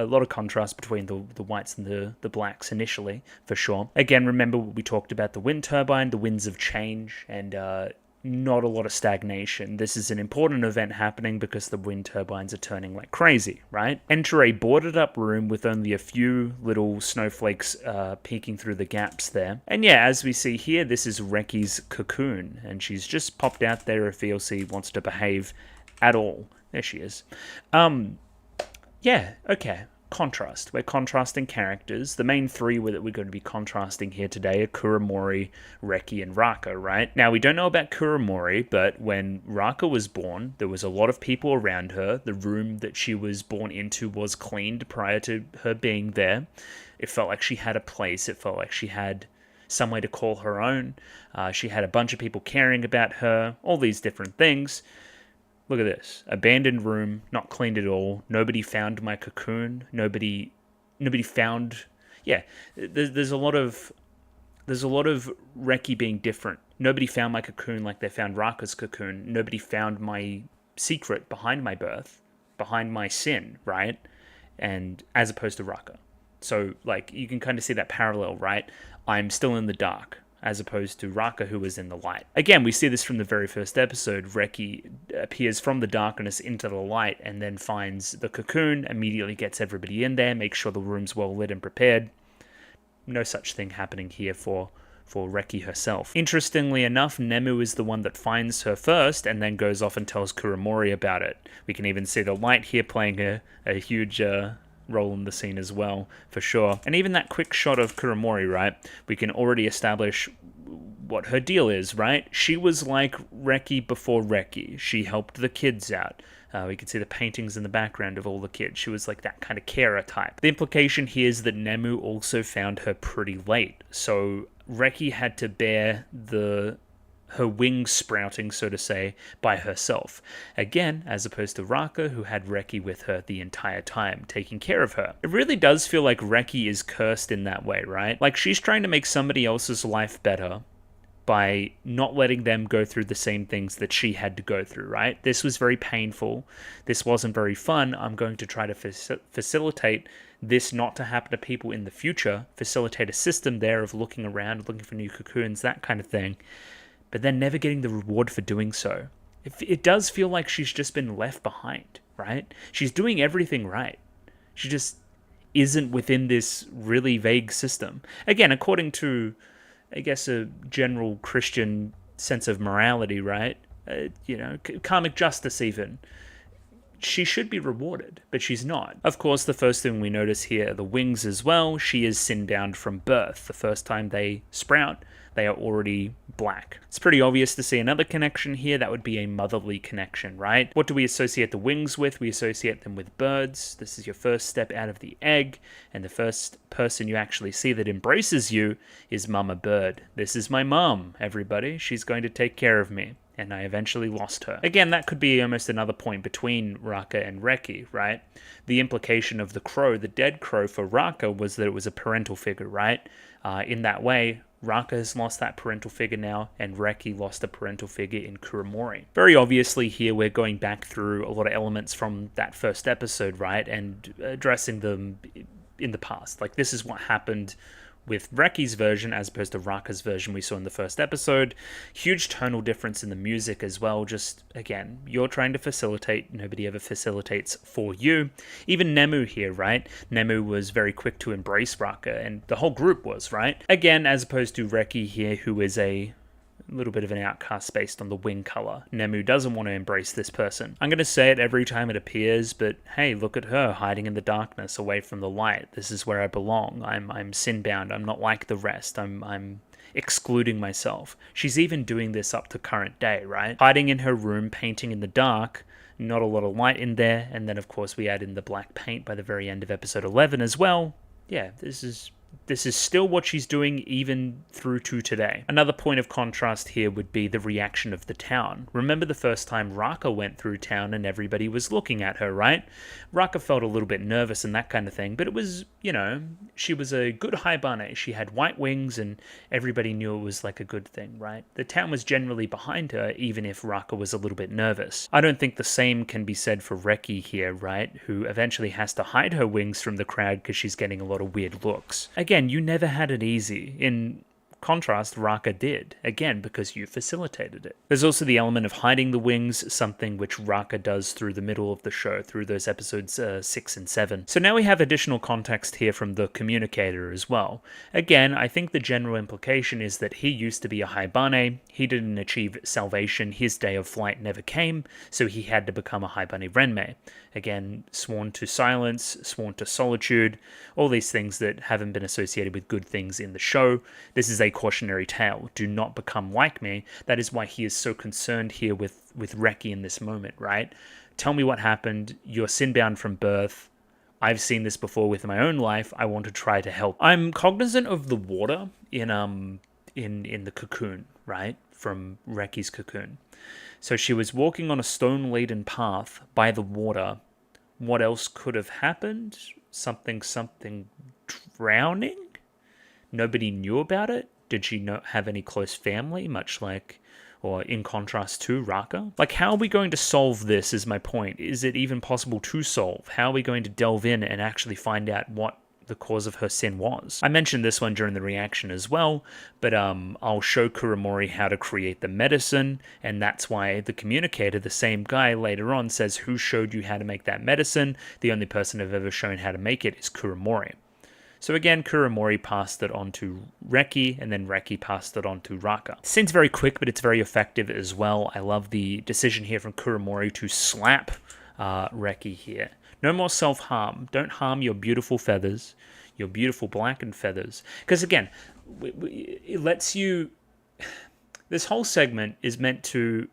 lot of contrast between the whites and the blacks initially, for sure. Again, remember we talked about the wind turbine, the winds of change, and not a lot of stagnation. This is an important event happening because the wind turbines are turning like crazy, right? Enter a boarded up room with only a few little snowflakes peeking through the gaps there. And yeah, as we see here, this is Reki's cocoon, and she's just popped out there if VLC wants to behave at all. There she is. Yeah, okay. Contrast. We're contrasting characters. The main three that we're going to be contrasting here today are Kuramori, Reki, and Raka, right? Now, we don't know about Kuramori, but when Raka was born, there was a lot of people around her. The room that she was born into was cleaned prior to her being there. It felt like she had a place. It felt like she had somewhere to call her own. She had a bunch of people caring about her, all these different things. Look at this. Abandoned room, not cleaned at all. Nobody found my cocoon. Nobody found... Yeah, there's a lot of Reki being different. Nobody found my cocoon like they found Raka's cocoon. Nobody found my secret behind my birth, behind my sin, right? And as opposed to Raka. So, like, you can kind of see that parallel, right? I'm still in the dark. as opposed to Raka, who was in the light. Again, we see this from the very first episode. Reki appears from the darkness into the light and then finds the cocoon, immediately gets everybody in there, makes sure the room's well lit and prepared. No such thing happening here for Reki herself. Interestingly enough, Nemu is the one that finds her first and then goes off and tells Kuromori about it. We can even see the light here playing a huge role in the scene as well, for sure. And even that quick shot of Kuromori, right? We can already establish what her deal is, right? She was like Reki before Reki. She helped the kids out. We can see the paintings in the background of all the kids. She was like that kind of carer type. The implication here is that Nemu also found her pretty late. So Reki had to bear her wings sprouting, so to say, by herself. Again, as opposed to Raka, who had Reki with her the entire time, taking care of her. It really does feel like Reki is cursed in that way, right? Like she's trying to make somebody else's life better by not letting them go through the same things that she had to go through, right? This was very painful. This wasn't very fun. I'm going to try to facilitate this not to happen to people in the future, facilitate a system there of looking around, looking for new cocoons, that kind of thing, but then never getting the reward for doing so. It does feel like she's just been left behind, right? She's doing everything right. She just isn't within this really vague system. Again, according to, I guess, a general Christian sense of morality, right? Karmic justice even. She should be rewarded, but she's not. Of course, the first thing we notice here are the wings as well. She is sin-bound from birth. The first time they sprout, they are already black. It's pretty obvious to see another connection here. That would be a motherly connection, right? What do we associate the wings with? We associate them with birds. This is your first step out of the egg, and the first person you actually see that embraces you is Mama Bird. This is my mom, everybody. She's going to take care of me. And I eventually lost her. Again, that could be almost another point between Raka and Reki, right? The implication of the crow, the dead crow for Raka, was that it was a parental figure, right? In that way, Raka has lost that parental figure now, and Reki lost a parental figure in Kuromori. Very obviously here, we're going back through a lot of elements from that first episode, right? And addressing them in the past. Like, this is what happened with Reki's version as opposed to Raka's version we saw in the first episode. Huge tonal difference in the music as well. Just, again, you're trying to facilitate. Nobody ever facilitates for you. Even Nemu here, right? Nemu was very quick to embrace Raka, and the whole group was, right? Again, as opposed to Reki here, who is a little bit of an outcast based on the wing color. Nemu doesn't want to embrace this person. I'm going to say it every time it appears, but hey, look at her hiding in the darkness away from the light. This is where I belong. I'm sin-bound. I'm not like the rest. I'm excluding myself. She's even doing this up to current day, right? Hiding in her room, painting in the dark, not a lot of light in there, and then of course we add in the black paint by the very end of episode 11 as well. Yeah, this is still what she's doing even through to today. Another point of contrast here would be the reaction of the town. Remember the first time Raka went through town and everybody was looking at her, right? Raka felt a little bit nervous and that kind of thing, but it was, she was a good Haibane. She had white wings and everybody knew it was like a good thing, right? The town was generally behind her, even if Raka was a little bit nervous. I don't think the same can be said for Reki here, right? Who eventually has to hide her wings from the crowd because she's getting a lot of weird looks. Again, you never had it easy. In contrast, Raka did, again, because you facilitated it. There's also the element of hiding the wings, something which Raka does through the middle of the show, through those episodes 6 and 7. So now we have additional context here from the communicator as well. Again, I think the general implication is that he used to be a Haibane, he didn't achieve salvation, his day of flight never came, so he had to become a Haibane Renmei. Again, sworn to silence, sworn to solitude, all these things that haven't been associated with good things in the show. This is a cautionary tale. Do not become like me. That is why he is so concerned here with Reki in this moment, right? Tell me what happened. You're sin-bound from birth. I've seen this before with my own life. I want to try to help. I'm cognizant of the water in the cocoon, right? From Reki's cocoon. So she was walking on a stone-laden path by the water. What else could have happened? Something drowning? Nobody knew about it? Did she not have any close family, much like, or in contrast to Raka? Like, how are we going to solve this is my point. Is it even possible to solve? How are we going to delve in and actually find out what the cause of her sin was. I mentioned this one during the reaction as well, but I'll show Kuramori how to create the medicine, and that's why the communicator, the same guy later on, says, who showed you how to make that medicine? The only person I've ever shown how to make it is Kuramori. So again, Kuramori passed it on to Reki, and then Reki passed it on to Raka. The scene's very quick, but it's very effective as well. I love the decision here from Kuramori to slap Reki here. No more self-harm. Don't harm your beautiful feathers, your beautiful blackened feathers. Because again, it lets you... This whole segment is meant to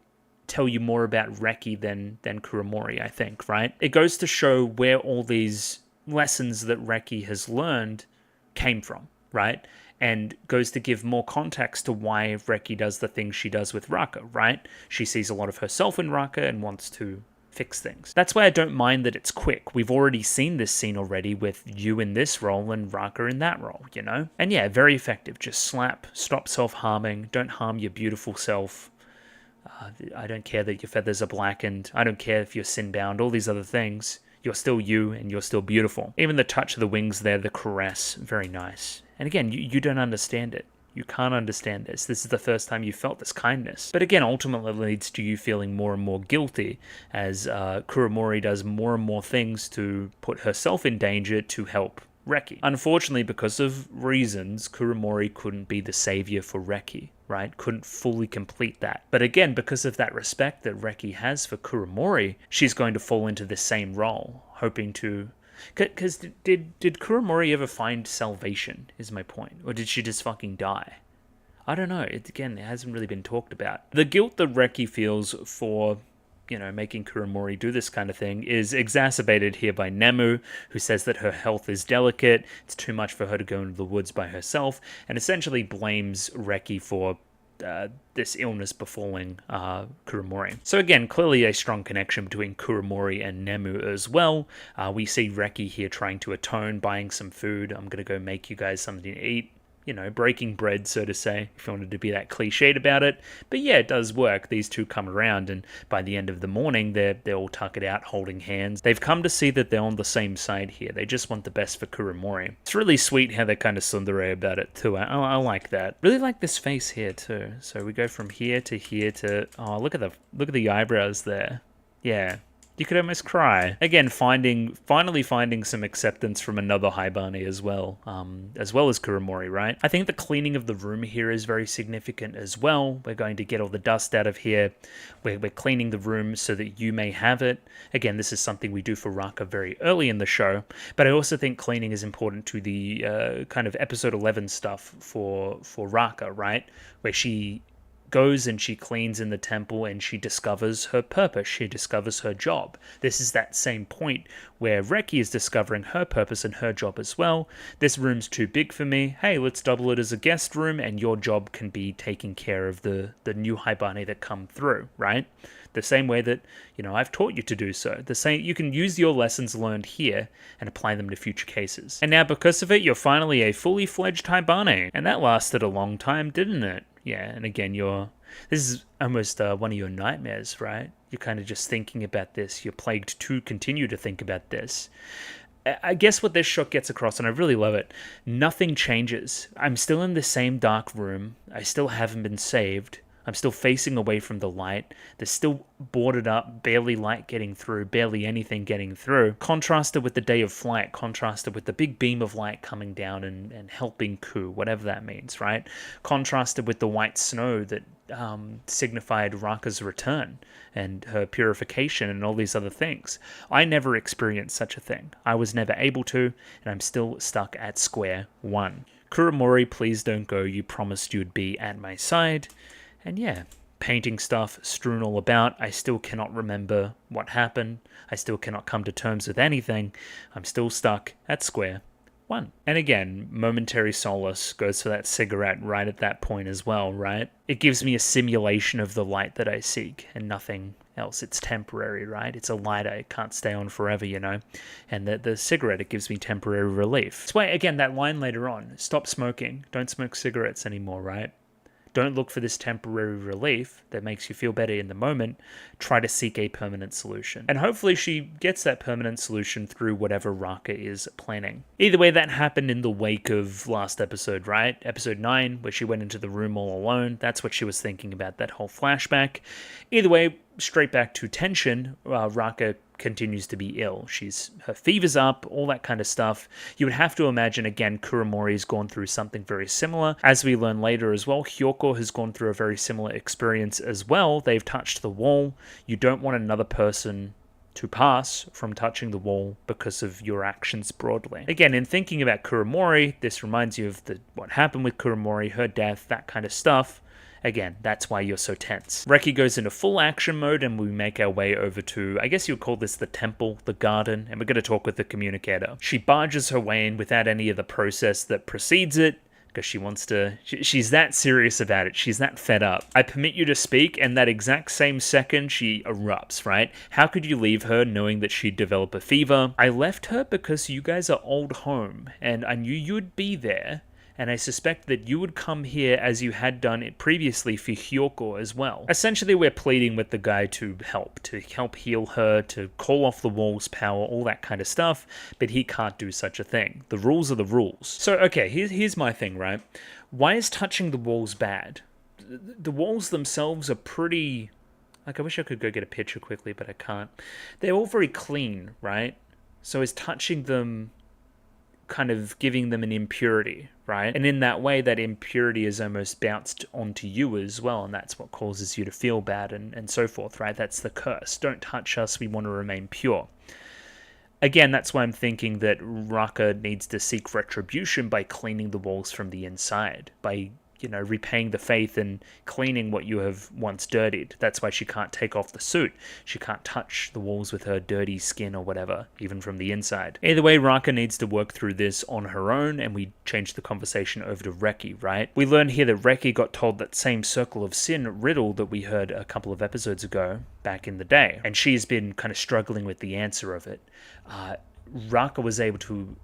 tell you more about Reki than Kuramori, I think, right? It goes to show where all these lessons that Reki has learned came from, right? And goes to give more context to why Reki does the things she does with Raka, right? She sees a lot of herself in Raka and wants to fix things. That's why I don't mind that it's quick. We've already seen this scene already with you in this role and Raka in that role, you know? And yeah, very effective. Just slap, stop self-harming, don't harm your beautiful self. I don't care that your feathers are blackened. I don't care if you're sin-bound, all these other things. You're still you, and you're still beautiful. Even the touch of the wings there, the caress, very nice. And again, you don't understand it. You can't understand this. This is the first time you felt this kindness. But again, ultimately leads to you feeling more and more guilty as Kuramori does more and more things to put herself in danger to help Reki. Unfortunately, because of reasons, Kuramori couldn't be the savior for Reki, right? Couldn't fully complete that. But again, because of that respect that Reki has for Kuramori, she's going to fall into the same role, hoping to... Because did Kuramori ever find salvation, is my point? Or did she just fucking die? I don't know. It hasn't really been talked about. The guilt that Reki feels for, making Kuramori do this kind of thing is exacerbated here by Nemu, who says that her health is delicate, it's too much for her to go into the woods by herself, and essentially blames Reki for this illness befalling Kuramori. So again, clearly a strong connection between Kuramori and Nemu as well. We see Reki here trying to atone, buying some food. I'm going to go make you guys something to eat. Breaking bread, so to say, if you wanted to be that cliched about it. But yeah, it does work. These two come around, and by the end of the morning, they're all tuckered out, holding hands. They've come to see that they're on the same side here. They just want the best for Kuramori. It's really sweet how they're kind of tsundere about it, too. I like that. Really like this face here, too. So we go from here to... Oh, look at the eyebrows there. Yeah. You could almost cry. Again, finally finding some acceptance from another Haibane as well as Kuramori, right? I think the cleaning of the room here is very significant as well. We're going to get all the dust out of here. We're cleaning the room so that you may have it. Again, this is something we do for Raka very early in the show, but I also think cleaning is important to the kind of episode 11 stuff for Raka, right? Where she goes and she cleans in the temple and she discovers her purpose. She discovers her job. This is that same point where Reki is discovering her purpose and her job as well. This room's too big for me. Hey, let's double it as a guest room and your job can be taking care of the new Haibane that come through, right? The same way that, I've taught you to do so. The same, you can use your lessons learned here and apply them to future cases. And now because of it, you're finally a fully fledged Haibane. And that lasted a long time, didn't it? Yeah, and again, this is almost one of your nightmares, right? You're kind of just thinking about this. You're plagued to continue to think about this. I guess what this shot gets across, and I really love it, nothing changes. I'm still in the same dark room. I still haven't been saved. I'm still facing away from the light. There's still boarded up, barely light getting through, barely anything getting through. Contrasted with the day of flight, contrasted with the big beam of light coming down and helping Ku, whatever that means, right? Contrasted with the white snow that signified Raka's return and her purification and all these other things. I never experienced such a thing. I was never able to, and I'm still stuck at square one. Kuramori, please don't go. You promised you'd be at my side. And yeah, painting stuff strewn all about. I still cannot remember what happened. I still cannot come to terms with anything. I'm still stuck at square one. And again, momentary solace goes for that cigarette right at that point as well, right? It gives me a simulation of the light that I seek and nothing else. It's temporary, right? It's a lighter. It can't stay on forever, And the cigarette, it gives me temporary relief. That's why, again, that line later on, stop smoking. Don't smoke cigarettes anymore, right? Don't look for this temporary relief that makes you feel better in the moment. Try to seek a permanent solution. And hopefully she gets that permanent solution through whatever Raka is planning. Either way, that happened in the wake of last episode, right? Episode 9, where she went into the room all alone. That's what she was thinking about, that whole flashback. Either way, straight back to tension, Raka continues to be ill. Her fever's up, all that kind of stuff. You would have to imagine, again, Kuromori's gone through something very similar. As we learn later as well, Hyoko has gone through a very similar experience as well. They've touched the wall. You don't want another person to pass from touching the wall because of your actions broadly. Again, in thinking about Kuromori, this reminds you of what happened with Kuromori, her death, that kind of stuff. Again, that's why you're so tense. Reki goes into full action mode and we make our way over to, I guess you would call this the temple, the garden, and we're going to talk with the communicator. She barges her way in without any of the process that precedes it, because she wants to, she's that serious about it, she's that fed up. I permit you to speak, and that exact same second she erupts, right? How could you leave her knowing that she'd develop a fever? I left her because you guys are old home, and I knew you'd be there. And I suspect that you would come here as you had done it previously for Hyoko as well. Essentially, we're pleading with the guy to help heal her, to call off the wall's power, all that kind of stuff, but he can't do such a thing. The rules are the rules. So, okay, here's my thing, right? Why is touching the walls bad? The walls themselves are pretty... Like, I wish I could go get a picture quickly, but I can't. They're all very clean, right? So is touching them kind of giving them an impurity, right? And in that way, that impurity is almost bounced onto you as well, and that's what causes you to feel bad and so forth, right? That's the curse. Don't touch us, we want to remain pure. Again, that's why I'm thinking that Raka needs to seek retribution by cleaning the walls from the inside, by repaying the faith and cleaning what you have once dirtied. That's why she can't take off the suit. She can't touch the walls with her dirty skin or whatever, even from the inside. Either way, Raka needs to work through this on her own, and we change the conversation over to Reki, right? We learn here that Reki got told that same circle of sin riddle that we heard a couple of episodes ago back in the day, and she's been kind of struggling with the answer of it. Raka was able to,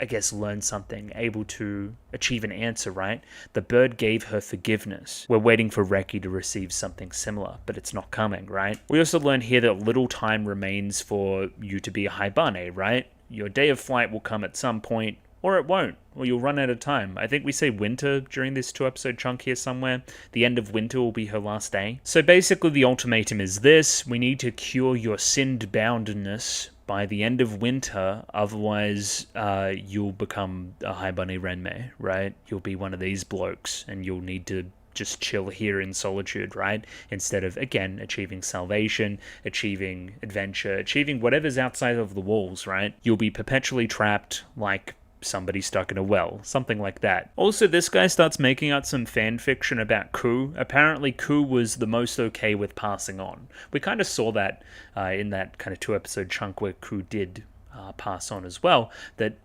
I guess, learn something, able to achieve an answer, right? The bird gave her forgiveness. We're waiting for Reki to receive something similar, but it's not coming, right? We also learn here that little time remains for you to be a Haibane, right? Your day of flight will come at some point, or it won't, or you'll run out of time. I think we say winter during this 2-episode chunk here somewhere. The end of winter will be her last day. So basically the ultimatum is this: we need to cure your sinned boundedness by the end of winter, otherwise you'll become a Haibane Renmei, right? You'll be one of these blokes, and you'll need to just chill here in solitude, right? Instead of, again, achieving salvation, achieving adventure, achieving whatever's outside of the walls, right? You'll be perpetually trapped like somebody stuck in a well, something like that. Also, this guy starts making out some fan fiction about Ku. Apparently, Ku was the most okay with passing on. We kind of saw that in that kind of 2-episode chunk where Ku did pass on as well, that,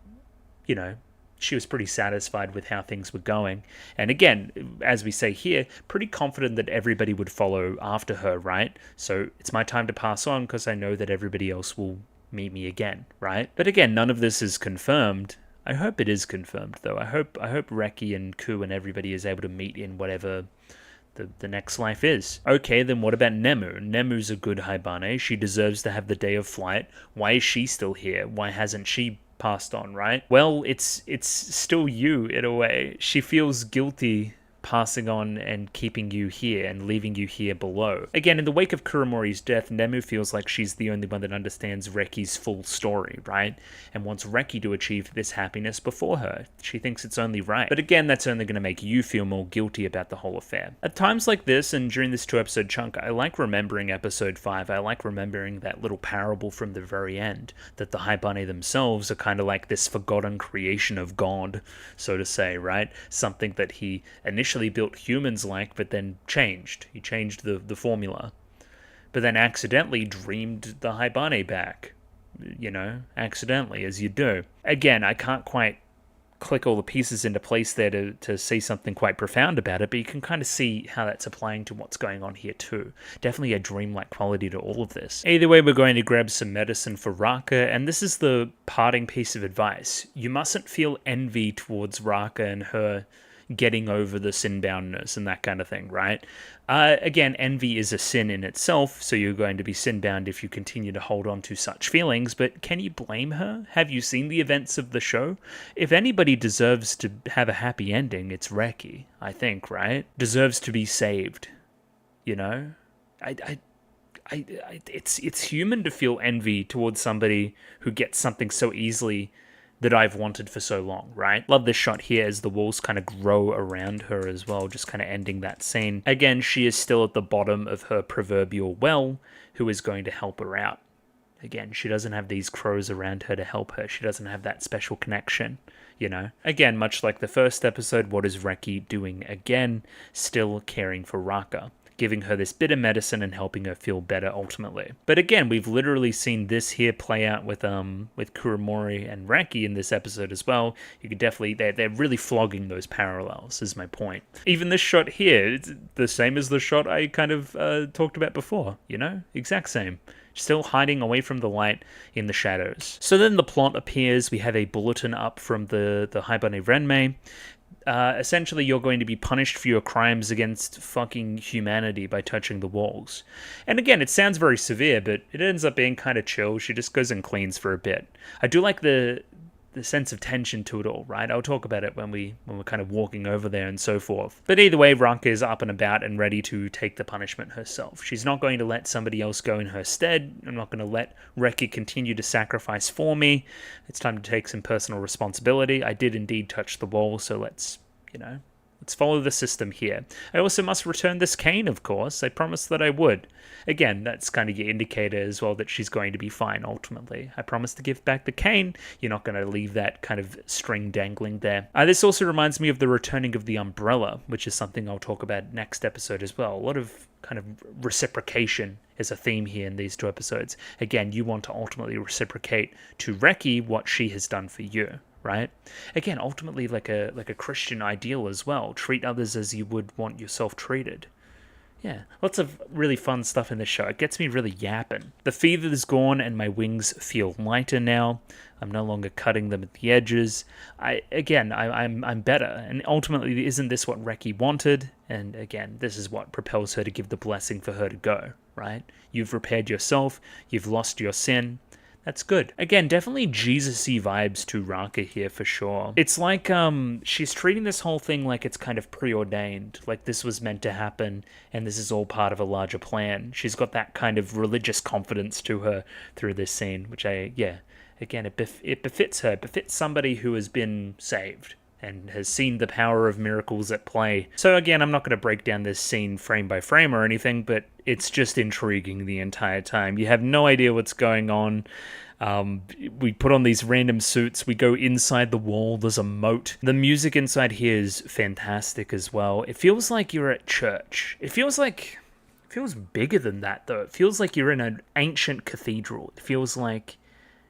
she was pretty satisfied with how things were going. And again, as we say here, pretty confident that everybody would follow after her, right? So it's my time to pass on because I know that everybody else will meet me again, right? But again, none of this is confirmed. I hope it is confirmed, though. I hope Reki and Ku and everybody is able to meet in whatever the next life is. Okay, then what about Nemu? Nemu's a good Haibane. She deserves to have the day of flight. Why is she still here? Why hasn't she passed on, right? Well, it's still you, in a way. She feels guilty passing on and keeping you here and leaving you here below. Again, in the wake of Kuromori's death, Nemu feels like she's the only one that understands Reki's full story, right? And wants Reki to achieve this happiness before her. She thinks it's only right. But again, that's only going to make you feel more guilty about the whole affair. At times like this, and during this 2-episode chunk, I like remembering episode 5. I like remembering that little parable from the very end, that the Haibane themselves are kind of like this forgotten creation of God, so to say, right? Something that he initially built humans like, but then changed. He changed the formula. But then accidentally dreamed the Haibane back. Accidentally, as you do. Again, I can't quite click all the pieces into place there to see something quite profound about it, but you can kind of see how that's applying to what's going on here too. Definitely a dreamlike quality to all of this. Either way, we're going to grab some medicine for Raka, and this is the parting piece of advice. You mustn't feel envy towards Raka and her getting over the sinboundness and that kind of thing, right? Again, envy is a sin in itself, so you're going to be sinbound if you continue to hold on to such feelings, but can you blame her? Have you seen the events of the show? If anybody deserves to have a happy ending, it's Reki, I think, right? Deserves to be saved, you know? It's human to feel envy towards somebody who gets something so easily that I've wanted for so long, right? Love this shot here as the walls kind of grow around her as well, just kind of ending that scene. Again, she is still at the bottom of her proverbial well, who is going to help her out. Again, she doesn't have these crows around her to help her. She doesn't have that special connection, you know? Again, much like the first episode, what is Reki doing again? Still caring for Raka, giving her this bit of medicine and helping her feel better ultimately. But again, we've literally seen this here play out with Kuromori and Reki in this episode as well. You could definitely, they're really flogging those parallels, is my point. Even this shot here, it's the same as the shot I kind of talked about before, you know? Exact same. Still hiding away from the light in the shadows. So then the plot appears. We have a bulletin up from the Haibane Renmei. Essentially, you're going to be punished for your crimes against fucking humanity by touching the walls. And again, it sounds very severe, but it ends up being kind of chill. She just goes and cleans for a bit. I do like the sense of tension to it all, right? I'll talk about it when we're kind of walking over there and so forth. But either way, Ranka is up and about and ready to take the punishment herself. She's not going to let somebody else go in her stead. I'm not going to let Reki continue to sacrifice for me. It's time to take some personal responsibility. I did indeed touch the wall, so let's follow the system here. I also must return this cane, of course. I promised that I would. Again, that's kind of your indicator as well that she's going to be fine, ultimately. I promised to give back the cane. You're not going to leave that kind of string dangling there. This also reminds me of the returning of the umbrella, which is something I'll talk about next episode as well. A lot of kind of reciprocation is a theme here in these two episodes. Again, you want to ultimately reciprocate to Reki what she has done for you. Right? Again, ultimately like a Christian ideal as well. Treat others as you would want yourself treated. Yeah, lots of really fun stuff in this show. It gets me really yapping. The fever is gone and my wings feel lighter now. I'm no longer cutting them at the edges. I'm better. And ultimately, isn't this what Reki wanted? And again, this is what propels her to give the blessing for her to go, right? You've repaired yourself. You've lost your sin. That's good. Again, definitely Jesus-y vibes to Ranka here for sure. It's like she's treating this whole thing like it's kind of preordained, like this was meant to happen and this is all part of a larger plan. She's got that kind of religious confidence to her through this scene, which again, it befits her. It befits somebody who has been saved and has seen the power of miracles at play. So again, I'm not going to break down this scene frame by frame or anything, but it's just intriguing the entire time. You have no idea what's going on. We put on these random suits. We go inside the wall. There's a moat. The music inside here is fantastic as well. It feels like you're at church. It feels bigger than that, though. It feels like you're in an ancient cathedral. It feels like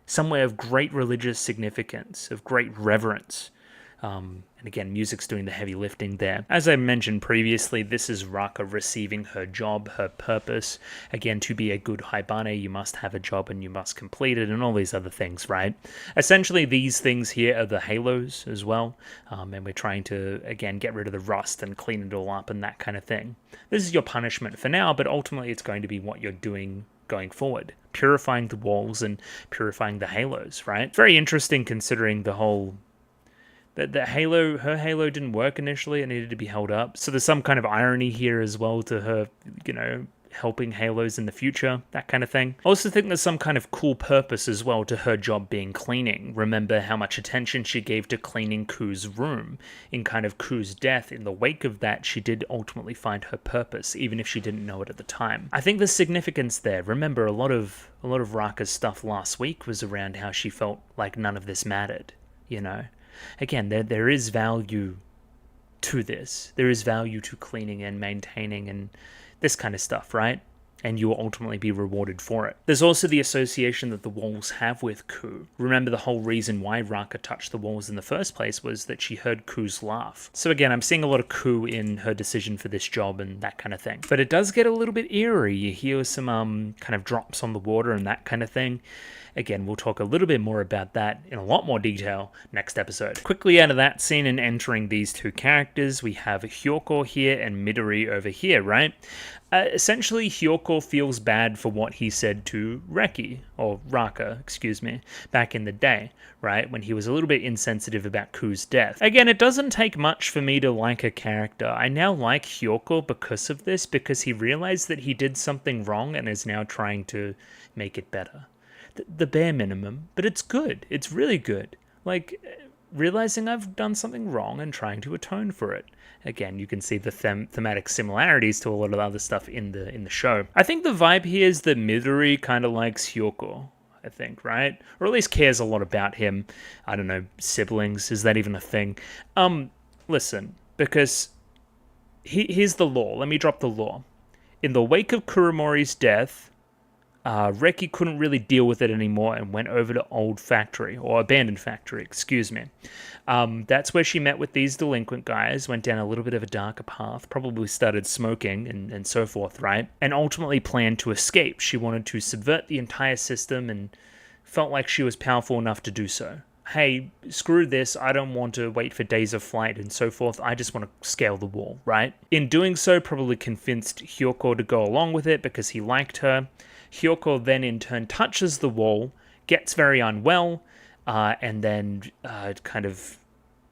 somewhere of great religious significance, of great reverence. And again, music's doing the heavy lifting there. As I mentioned previously, this is Raka receiving her job, her purpose. Again, to be a good Haibane, you must have a job and you must complete it and all these other things, right? Essentially, these things here are the halos as well. And we're trying to, again, get rid of the rust and clean it all up and that kind of thing. This is your punishment for now, but ultimately it's going to be what you're doing going forward. Purifying the walls and purifying the halos, right? Very interesting considering the whole... her halo didn't work initially. It needed to be held up. So there's some kind of irony here as well to her, helping halos in the future, that kind of thing. I also think there's some kind of cool purpose as well to her job being cleaning. Remember how much attention she gave to cleaning Ku's room. In kind of Ku's death, in the wake of that, she did ultimately find her purpose, even if she didn't know it at the time. I think there's significance there. Remember, a lot of Raka's stuff last week was around how she felt like none of this mattered, Again, there is value to this. There is value to cleaning and maintaining and this kind of stuff, right? And you will ultimately be rewarded for it. There's also the association that the walls have with Ku. Remember, the whole reason why Raka touched the walls in the first place was that she heard Ku's laugh. So again, I'm seeing a lot of Ku in her decision for this job and that kind of thing. But it does get a little bit eerie. You hear some kind of drops on the water and that kind of thing. Again, we'll talk a little bit more about that in a lot more detail next episode. Quickly out of that scene and entering these two characters, we have Hyoko here and Midori over here, right? Essentially, Hyoko feels bad for what he said to Raka, back in the day, right? When he was a little bit insensitive about Ku's death. Again, it doesn't take much for me to like a character. I now like Hyoko because of this, because he realized that he did something wrong and is now trying to make it better. The bare minimum, but it's good. It's really good. Like, realizing I've done something wrong and trying to atone for it. Again, you can see the thematic similarities to a lot of other stuff in the show. I think the vibe here is that Midori kind of likes Hyoko, I think, right? Or at least cares a lot about him. I don't know, siblings, is that even a thing? Listen, because here's the law. Let me drop the law. In the wake of Kuromori's death, Reki couldn't really deal with it anymore and went over to abandoned factory, That's where she met with these delinquent guys, went down a little bit of a darker path, probably started smoking and so forth, right? And ultimately planned to escape. She wanted to subvert the entire system and felt like she was powerful enough to do so. Hey, screw this, I don't want to wait for days of flight and so forth, I just want to scale the wall, right? In doing so, probably convinced Hyoko to go along with it because he liked her. Hyoko then in turn touches the wall, gets very unwell, and then kind of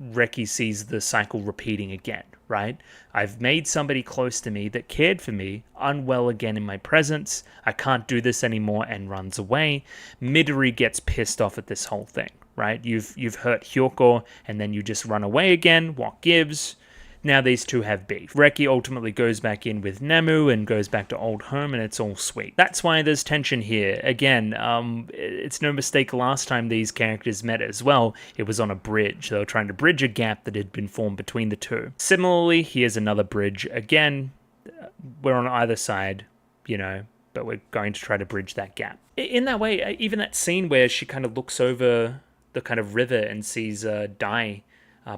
Reki sees the cycle repeating again, right? I've made somebody close to me that cared for me unwell again in my presence, I can't do this anymore, and runs away. Midori gets pissed off at this whole thing, right? You've hurt Hyoko, and then you just run away again, what gives? Now these two have beef. Reki ultimately goes back in with Nemu and goes back to old home, and it's all sweet. That's why there's tension here. Again, it's no mistake last time these characters met as well, it was on a bridge. They were trying to bridge a gap that had been formed between the two. Similarly, here's another bridge. Again, we're on either side, but we're going to try to bridge that gap. In that way, even that scene where she kind of looks over the kind of river and sees Dai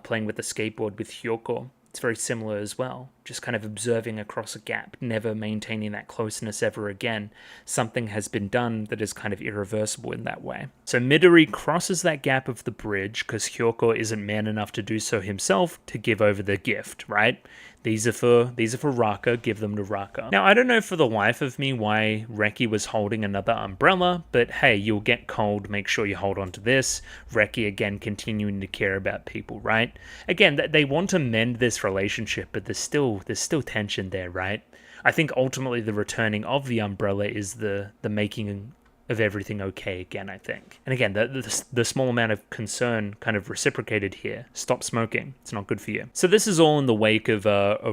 playing with the skateboard with Hyoko, it's very similar as well. Just kind of observing across a gap, never maintaining that closeness ever again. Something has been done that is kind of irreversible in that way. So Midori crosses that gap of the bridge because Hyoko isn't man enough to do so himself to give over the gift, right? These are for Raka, give them to Raka. Now, I don't know for the life of me why Reki was holding another umbrella, but hey, you'll get cold, make sure you hold on to this. Reki, again, continuing to care about people, right? Again, they want to mend this relationship, but there's still tension there, right? I think ultimately the returning of the umbrella is the making of everything okay again, I think. And again, the small amount of concern kind of reciprocated here. Stop smoking. It's not good for you. So this is all in the wake of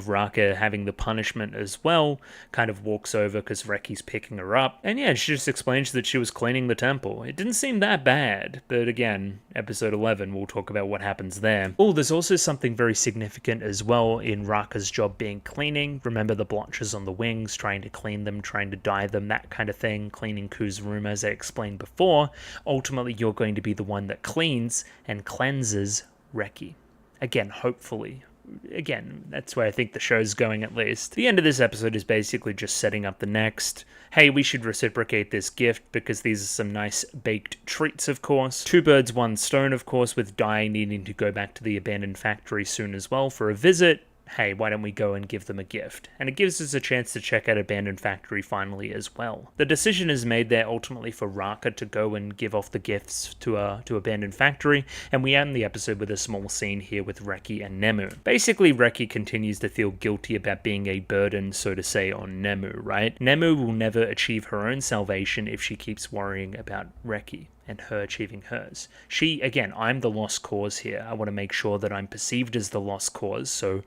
Raka having the punishment as well. Kind of walks over because Reki's picking her up. And yeah, she just explains that she was cleaning the temple. It didn't seem that bad. But again, episode 11, we'll talk about what happens there. Oh, there's also something very significant as well in Raka's job being cleaning. Remember the blotches on the wings, trying to clean them, trying to dye them, that kind of thing. Cleaning Ku's room, as I explained before. Ultimately, you're going to be the one that cleans and cleanses Reki. Again, hopefully. Again, that's where I think the show's going, at least. The end of this episode is basically just setting up the next. Hey, we should reciprocate this gift because these are some nice baked treats, of course. Two birds, one stone, of course, with Dai needing to go back to the abandoned factory soon as well for a visit. Hey, why don't we go and give them a gift? And it gives us a chance to check out Abandoned Factory finally as well. The decision is made there ultimately for Raka to go and give off the gifts to Abandoned Factory, and we end the episode with a small scene here with Reki and Nemu. Basically, Reki continues to feel guilty about being a burden, so to say, on Nemu, right? Nemu will never achieve her own salvation if she keeps worrying about Reki and her achieving hers. Again, I'm the lost cause here. I want to make sure that I'm perceived as the lost cause, so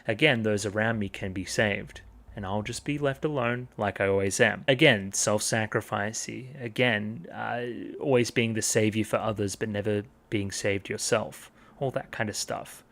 again, those around me can be saved. And I'll just be left alone like I always am. Again, self-sacrificey. Again, always being the savior for others but never being saved yourself. All that kind of stuff.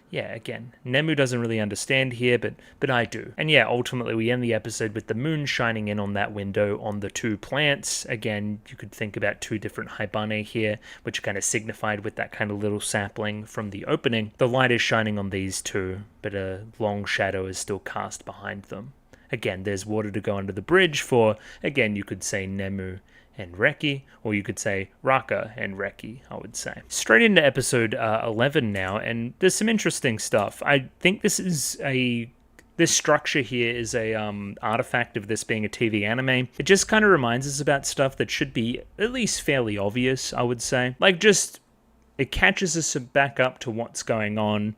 Yeah, again, Nemu doesn't really understand here, but I do. And yeah, ultimately we end the episode with the moon shining in on that window on the two plants. Again, you could think about two different Haibane here, which kind of signified with that kind of little sapling from the opening. The light is shining on these two, but a long shadow is still cast behind them. Again, there's water to go under the bridge for, again, you could say Nemu and Reki, or you could say Raka and Reki, I would say. Straight into episode 11 now, and there's some interesting stuff. I think this structure here is a artifact of this being a TV anime. It just kind of reminds us about stuff that should be at least fairly obvious, I would say. Like, just, it catches us back up to what's going on.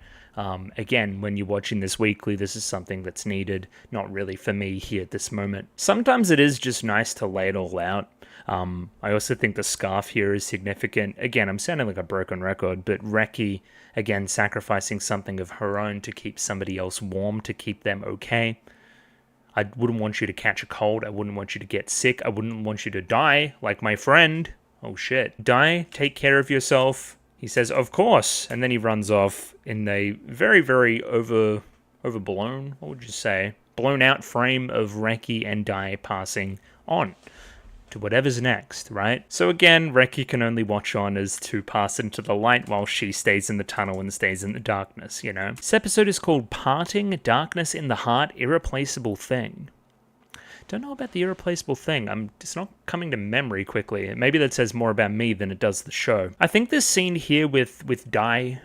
Again, when you're watching this weekly, this is something that's needed, not really for me here at this moment. Sometimes it is just nice to lay it all out. I also think the scarf here is significant. Again, I'm sounding like a broken record, but Reki, again, sacrificing something of her own to keep somebody else warm, to keep them okay. I wouldn't want you to catch a cold. I wouldn't want you to get sick. I wouldn't want you to die, like my friend. Oh shit. Die, take care of yourself. He says, of course, and then he runs off in a very, very overblown, what would you say, blown out frame of Reki and Dai passing on to whatever's next, right? So again, Reki can only watch on as to pass into the light while she stays in the tunnel and stays in the darkness, you know? This episode is called Parting, Darkness in the Heart, Irreplaceable Thing. Don't know about the irreplaceable thing. It's not coming to memory quickly. Maybe that says more about me than it does the show. I think this scene here with Dai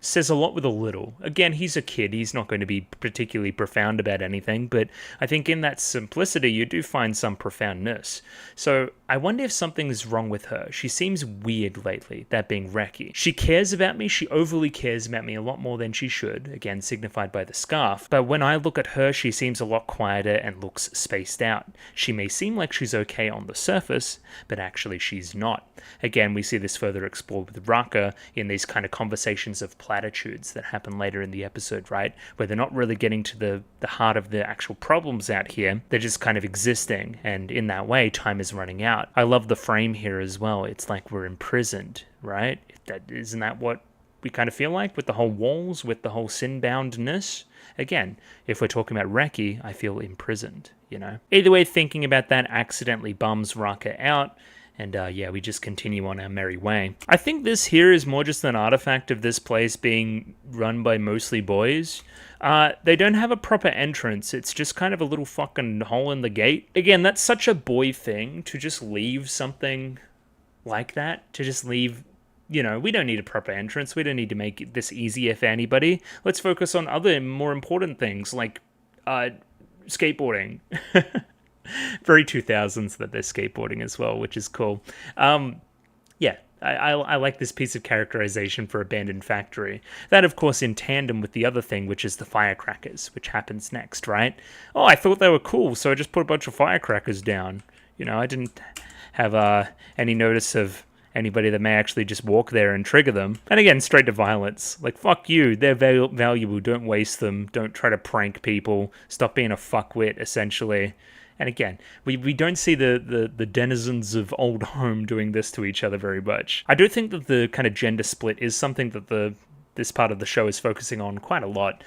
says a lot with a little. Again, he's a kid. He's not going to be particularly profound about anything, but I think in that simplicity, you do find some profoundness. So I wonder if something's wrong with her. She seems weird lately, that being Reki. She cares about me. She overly cares about me a lot more than she should, again, signified by the scarf. But when I look at her, she seems a lot quieter and looks spaced out. She may seem like she's okay on the surface, but actually she's not. Again, we see this further explored with Raka in these kind of conversations of platitudes that happen later in the episode, right? Where they're not really getting to the heart of the actual problems out here. They're just kind of existing, and in that way, time is running out. I love the frame here as well. It's like we're imprisoned, right? Isn't that what we kind of feel like with the whole walls, with the whole sin-boundness? Again, if we're talking about Reki, I feel imprisoned, you know? Either way, thinking about that accidentally bums Raka out, and yeah, we just continue on our merry way. I think this here is more just an artifact of this place being run by mostly boys. They don't have a proper entrance. It's just kind of a little fucking hole in the gate. Again, that's such a boy thing, to just leave something like that, to just leave. You know, we don't need a proper entrance. We don't need to make this easier for anybody. Let's focus on other more important things like skateboarding. Very 2000s that they're skateboarding as well, which is cool. Yeah, I like this piece of characterization for Abandoned Factory. That, of course, in tandem with the other thing, which is the firecrackers, which happens next, right? Oh, I thought they were cool, so I just put a bunch of firecrackers down. You know, I didn't have any notice of anybody that may actually just walk there and trigger them. And again, straight to violence. Like, fuck you, they're valuable, don't waste them, don't try to prank people, stop being a fuckwit, essentially. And again, we don't see the denizens of Old Home doing this to each other very much. I do think that the kind of gender split is something that this part of the show is focusing on quite a lot.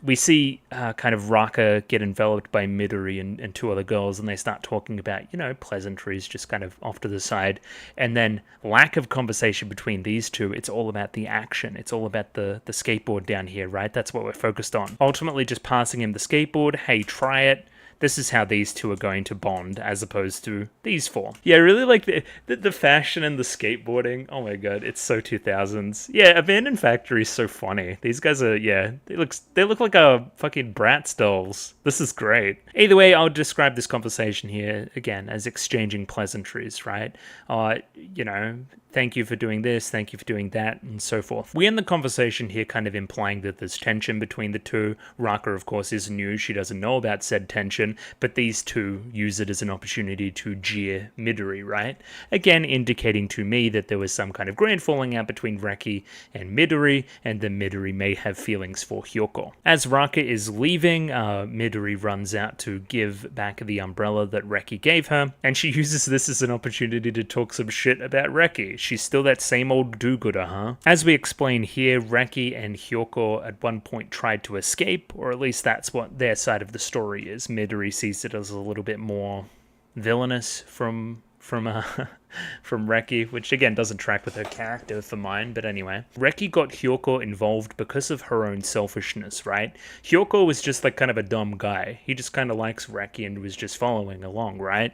We see kind of Raka get enveloped by Midori and two other girls, and they start talking about, you know, pleasantries just kind of off to the side. And then lack of conversation between these two. It's all about the action. It's all about the skateboard down here, right? That's what we're focused on. Ultimately, just passing him the skateboard. Hey, try it. This is how these two are going to bond, as opposed to these four. Yeah, I really like the fashion and the skateboarding. Oh my god, it's so 2000s. Yeah, Abandoned Factory is so funny. These guys are, yeah, they look like a fucking Bratz dolls. This is great. Either way, I'll describe this conversation here, again, as exchanging pleasantries, right? You know, thank you for doing this, thank you for doing that, and so forth. We end the conversation here kind of implying that there's tension between the two. Raka, of course, is new. She doesn't know about said tension, but these two use it as an opportunity to jeer Midori, right? Again, indicating to me that there was some kind of grand falling out between Reki and Midori, and that Midori may have feelings for Hyoko. As Raka is leaving, Midori runs out to give back the umbrella that Reki gave her, and she uses this as an opportunity to talk some shit about Reki. She's still that same old do-gooder, huh? As we explain here, Reki and Hyoko at one point tried to escape, or at least that's what their side of the story is. Midori sees it as a little bit more villainous from Reki, which again doesn't track with her character for mine, but anyway. Reki got Hyoko involved because of her own selfishness, right? Hyoko was just like kind of a dumb guy. He just kind of likes Reki and was just following along, right?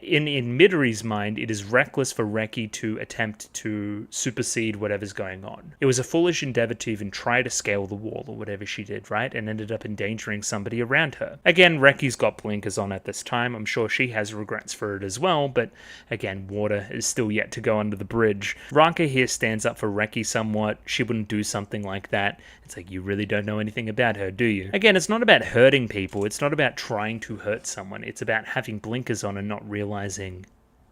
in Midori's mind, it is reckless for Reki to attempt to supersede whatever's going on. It was a foolish endeavor to even try to scale the wall or whatever she did, right? And ended up endangering somebody around her. Again, Reki's got blinkers on at this time. I'm sure she has regrets for it as well, but again, water is still yet to go under the bridge. Raka here stands up for Reki somewhat. She wouldn't do something like that. It's like, you really don't know anything about her, do you? Again, it's not about hurting people. It's not about trying to hurt someone. It's about having blinkers on and not realizing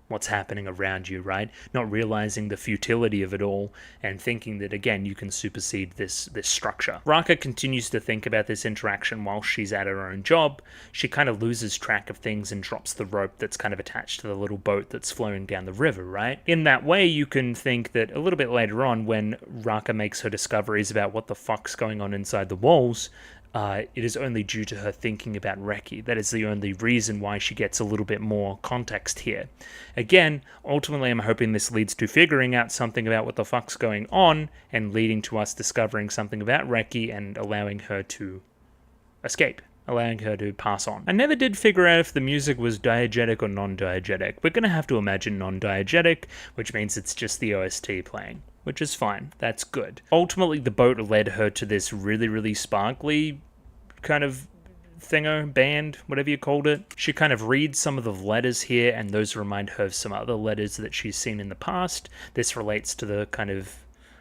what's happening around you, right? Not realizing the futility of it all and thinking that, again, you can supersede this structure. Raka continues to think about this interaction while she's at her own job. She kind of loses track of things and drops the rope that's kind of attached to the little boat that's flowing down the river, right? In that way, you can think that a little bit later on, when Raka makes her discoveries about what the fuck's going on inside the walls, it is only due to her thinking about Reki. That is the only reason why she gets a little bit more context here. Again, ultimately I'm hoping this leads to figuring out something about what the fuck's going on and leading to us discovering something about Reki and allowing her to escape. Allowing her to pass on. I never did figure out if the music was diegetic or non-diegetic. We're going to have to imagine non-diegetic, which means it's just the OST playing, which is fine. That's good. Ultimately, the boat led her to this really, really sparkly kind of thingo, band, whatever you called it. She kind of reads some of the letters here, and those remind her of some other letters that she's seen in the past. This relates to the kind of,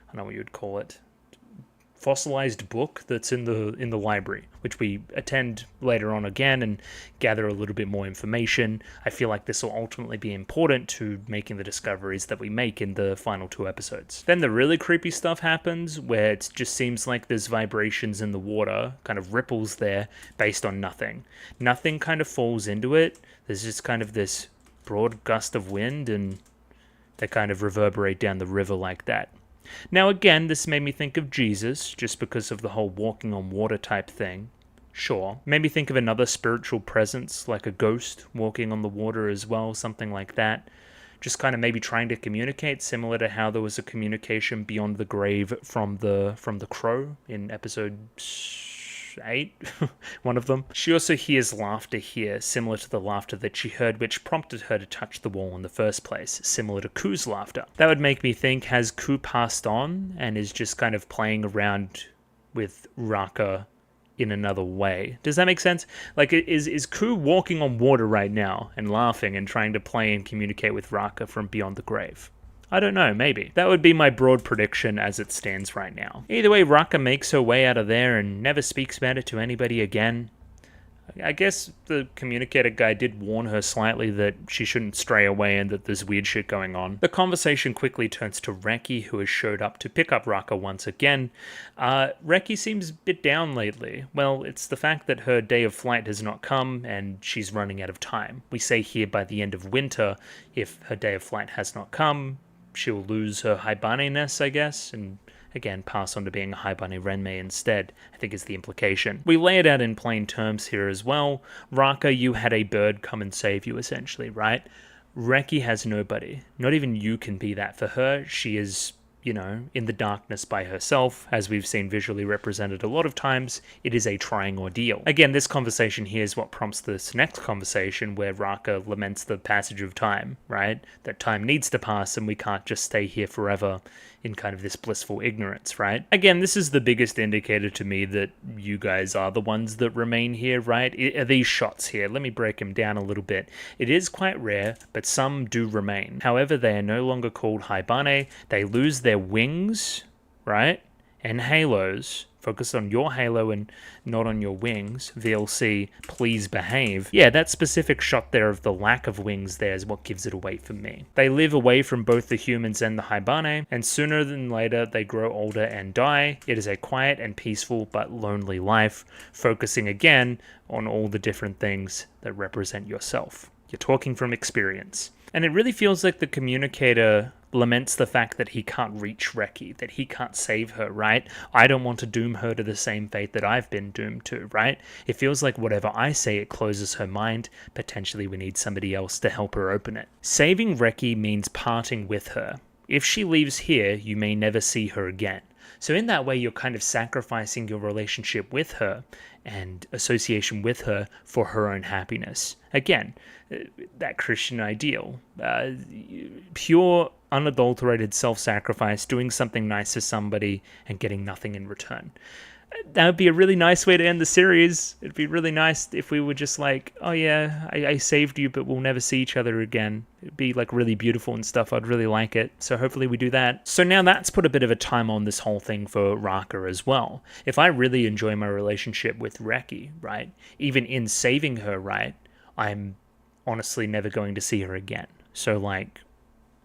I don't know what you would call it, fossilized book that's in the library, which we attend later on again and gather a little bit more information. I feel like this will ultimately be important to making the discoveries that we make in the final 2 episodes. Then the really creepy stuff happens, where it just seems like there's vibrations in the water, kind of ripples there, based on nothing. Nothing kind of falls into it. There's just kind of this broad gust of wind, and they kind of reverberate down the river like that. Now again, this made me think of Jesus, just because of the whole walking on water type thing. Sure. Made me think of another spiritual presence, like a ghost walking on the water as well, something like that. Just kind of maybe trying to communicate, similar to how there was a communication beyond the grave from the crow in episode 8, one of them. She also hears laughter here, similar to the laughter that she heard, which prompted her to touch the wall in the first place, similar to Ku's laughter. That would make me think, has Ku passed on and is just kind of playing around with Raka in another way? Does that make sense? Like, is Ku walking on water right now and laughing and trying to play and communicate with Raka from beyond the grave? I don't know, maybe. That would be my broad prediction as it stands right now. Either way, Raka makes her way out of there and never speaks about it to anybody again. I guess the communicator guy did warn her slightly that she shouldn't stray away and that there's weird shit going on. The conversation quickly turns to Reki, who has showed up to pick up Raka once again. Reki seems a bit down lately. Well, it's the fact that her day of flight has not come and she's running out of time. We say here by the end of winter, if her day of flight has not come, she'll lose her Haibane-ness, I guess, and again pass on to being a Haibane Renmei instead, I think is the implication. We lay it out in plain terms here as well. Raka, you had a bird come and save you, essentially, right? Reki has nobody. Not even you can be that for her. She is, you know, in the darkness by herself, as we've seen visually represented a lot of times. It is a trying ordeal. Again, this conversation here is what prompts this next conversation where Raka laments the passage of time, right? That time needs to pass and we can't just stay here forever in kind of this blissful ignorance, right? Again, this is the biggest indicator to me that you guys are the ones that remain here, right? Are these shots here? Let me break them down a little bit. It is quite rare, but some do remain. However, they are no longer called Haibane. They lose their wings, right? And halos. Focus on your halo and not on your wings. VLC, please behave. Yeah, that specific shot there of the lack of wings there is what gives it away for me. They live away from both the humans and the Haibane, and sooner than later they grow older and die. It is a quiet and peaceful but lonely life, focusing again on all the different things that represent yourself. You're talking from experience. And it really feels like the communicator laments the fact that he can't reach Reki, that he can't save her, right? I don't want to doom her to the same fate that I've been doomed to, right? It feels like whatever I say, it closes her mind. Potentially we need somebody else to help her open it. Saving Reki means parting with her. If she leaves here, you may never see her again. So in that way, you're kind of sacrificing your relationship with her and association with her for her own happiness. Again, that Christian ideal, pure, unadulterated self-sacrifice, doing something nice for somebody and getting nothing in return. That would be a really nice way to end the series. It'd be really nice if we were just like, oh yeah, I saved you, but we'll never see each other again. It'd be like really beautiful and stuff. I'd really like it. So hopefully we do that. So now that's put a bit of a time on this whole thing for Raka as well. If I really enjoy my relationship with Reki, right, even in saving her, right, I'm honestly never going to see her again. So like,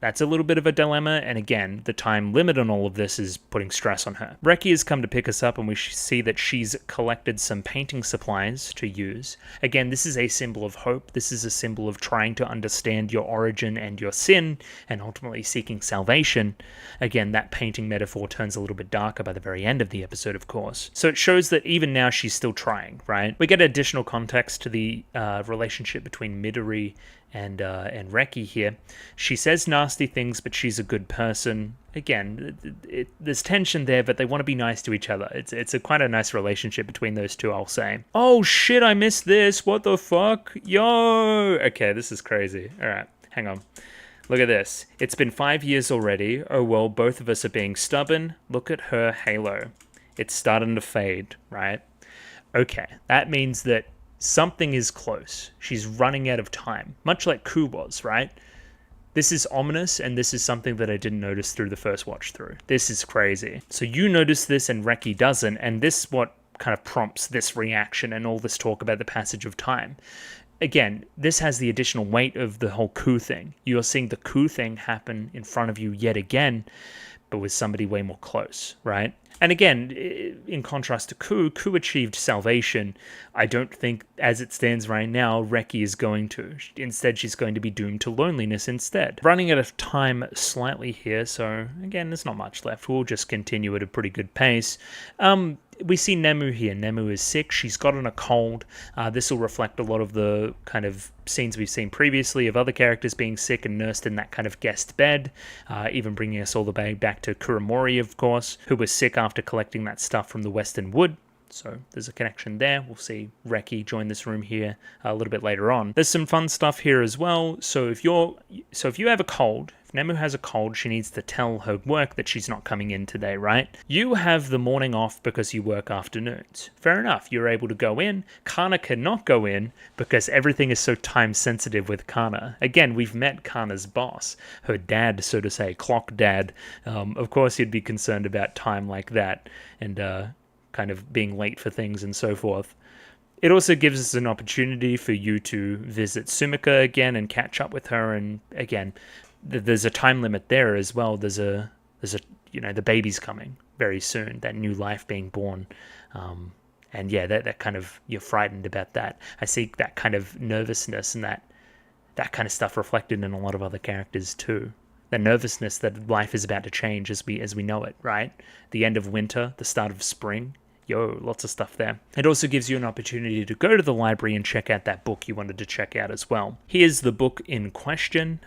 that's a little bit of a dilemma, and again, the time limit on all of this is putting stress on her. Reki has come to pick us up, and we see that she's collected some painting supplies to use. Again, this is a symbol of hope. This is a symbol of trying to understand your origin and your sin, and ultimately seeking salvation. Again, that painting metaphor turns a little bit darker by the very end of the episode, of course. So it shows that even now she's still trying, right? We get additional context to the relationship between Midori and Reki here. She says nasty things, but she's a good person. Again, there's tension there, but they want to be nice to each other. It's quite a nice relationship between those two, I'll say. Oh shit, I missed this. What the fuck? Yo! Okay, this is crazy. Alright, hang on. Look at this. It's been 5 years already. Oh well, both of us are being stubborn. Look at her halo. It's starting to fade, right? Okay, that means that something is close. She's running out of time, much like Ku was, right? This is ominous, and this is something that I didn't notice through the first watch through. This is crazy. So you notice this and Reki doesn't, and this is what kind of prompts this reaction and all this talk about the passage of time. Again, this has the additional weight of the whole Ku thing. You're seeing the Ku thing happen in front of you yet again, but with somebody way more close, right? And again, in contrast to Ku achieved salvation. I don't think, as it stands right now, Reki is going to. Instead, she's going to be doomed to loneliness instead. Running out of time slightly here, so again, there's not much left. We'll just continue at a pretty good pace. We see Nemu here. Nemu is sick. She's gotten a cold. This will reflect a lot of the kind of scenes we've seen previously of other characters being sick and nursed in that kind of guest bed, even bringing us all the way back to Kuramori, of course, who was sick after collecting that stuff from the Western Wood. So there's a connection there. We'll see Reki join this room here a little bit later on. There's some fun stuff here as well. So if you have a cold, if Nemu has a cold, she needs to tell her work that she's not coming in today, right? You have the morning off because you work afternoons. Fair enough. You're able to go in. Kana cannot go in because everything is so time sensitive with Kana. Again, we've met Kana's boss, her dad, so to say, clock dad. Of course, you'd be concerned about time like that and kind of being late for things and so forth. It also gives us an opportunity for you to visit Sumika again and catch up with her. And again, there's a time limit there as well. There's a the baby's coming very soon, that new life being born. And yeah, that kind of, you're frightened about that. I see that kind of nervousness and that kind of stuff reflected in a lot of other characters too. The nervousness that life is about to change as we know it, right? The end of winter, the start of spring. Lots of stuff there. It also gives you an opportunity to go to the library and check out that book you wanted to check out as well. Here's the book in question.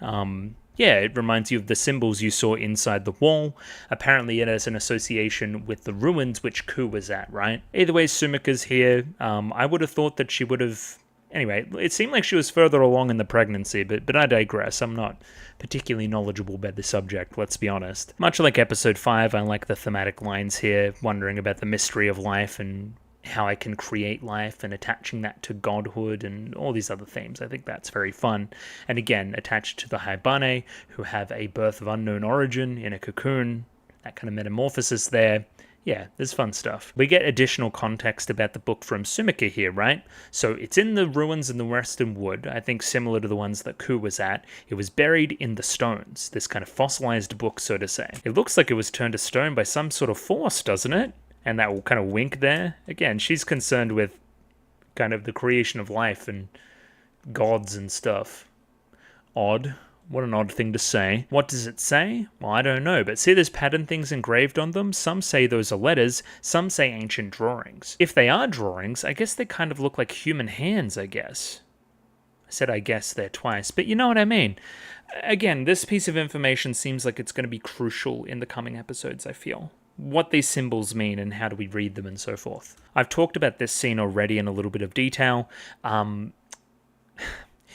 It reminds you of the symbols you saw inside the wall. Apparently it has an association with the ruins which Ku was at, right? Either way, Sumika's here. I would have thought that she would have... Anyway, it seemed like she was further along in the pregnancy, but I digress. I'm not particularly knowledgeable about the subject, let's be honest. Much like episode 5, I like the thematic lines here, wondering about the mystery of life and how I can create life and attaching that to godhood and all these other themes. I think that's very fun. And again, attached to the Haibane, who have a birth of unknown origin in a cocoon, that kind of metamorphosis there. Yeah, there's fun stuff. We get additional context about the book from Sumika here, right? So it's in the ruins in the Western Wood, I think similar to the ones that Ku was at. It was buried in the stones, this kind of fossilized book, so to say. It looks like it was turned to stone by some sort of force, doesn't it? And that will kind of wink there. Again, she's concerned with kind of the creation of life and gods and stuff. Odd. What an odd thing to say. What does it say? Well, I don't know, but see there's pattern things engraved on them? Some say those are letters, some say ancient drawings. If they are drawings, I guess they kind of look like human hands, I guess. I said I guess there twice, but you know what I mean. Again, this piece of information seems like it's going to be crucial in the coming episodes, I feel. what these symbols mean and how do we read them and so forth. I've talked about this scene already in a little bit of detail.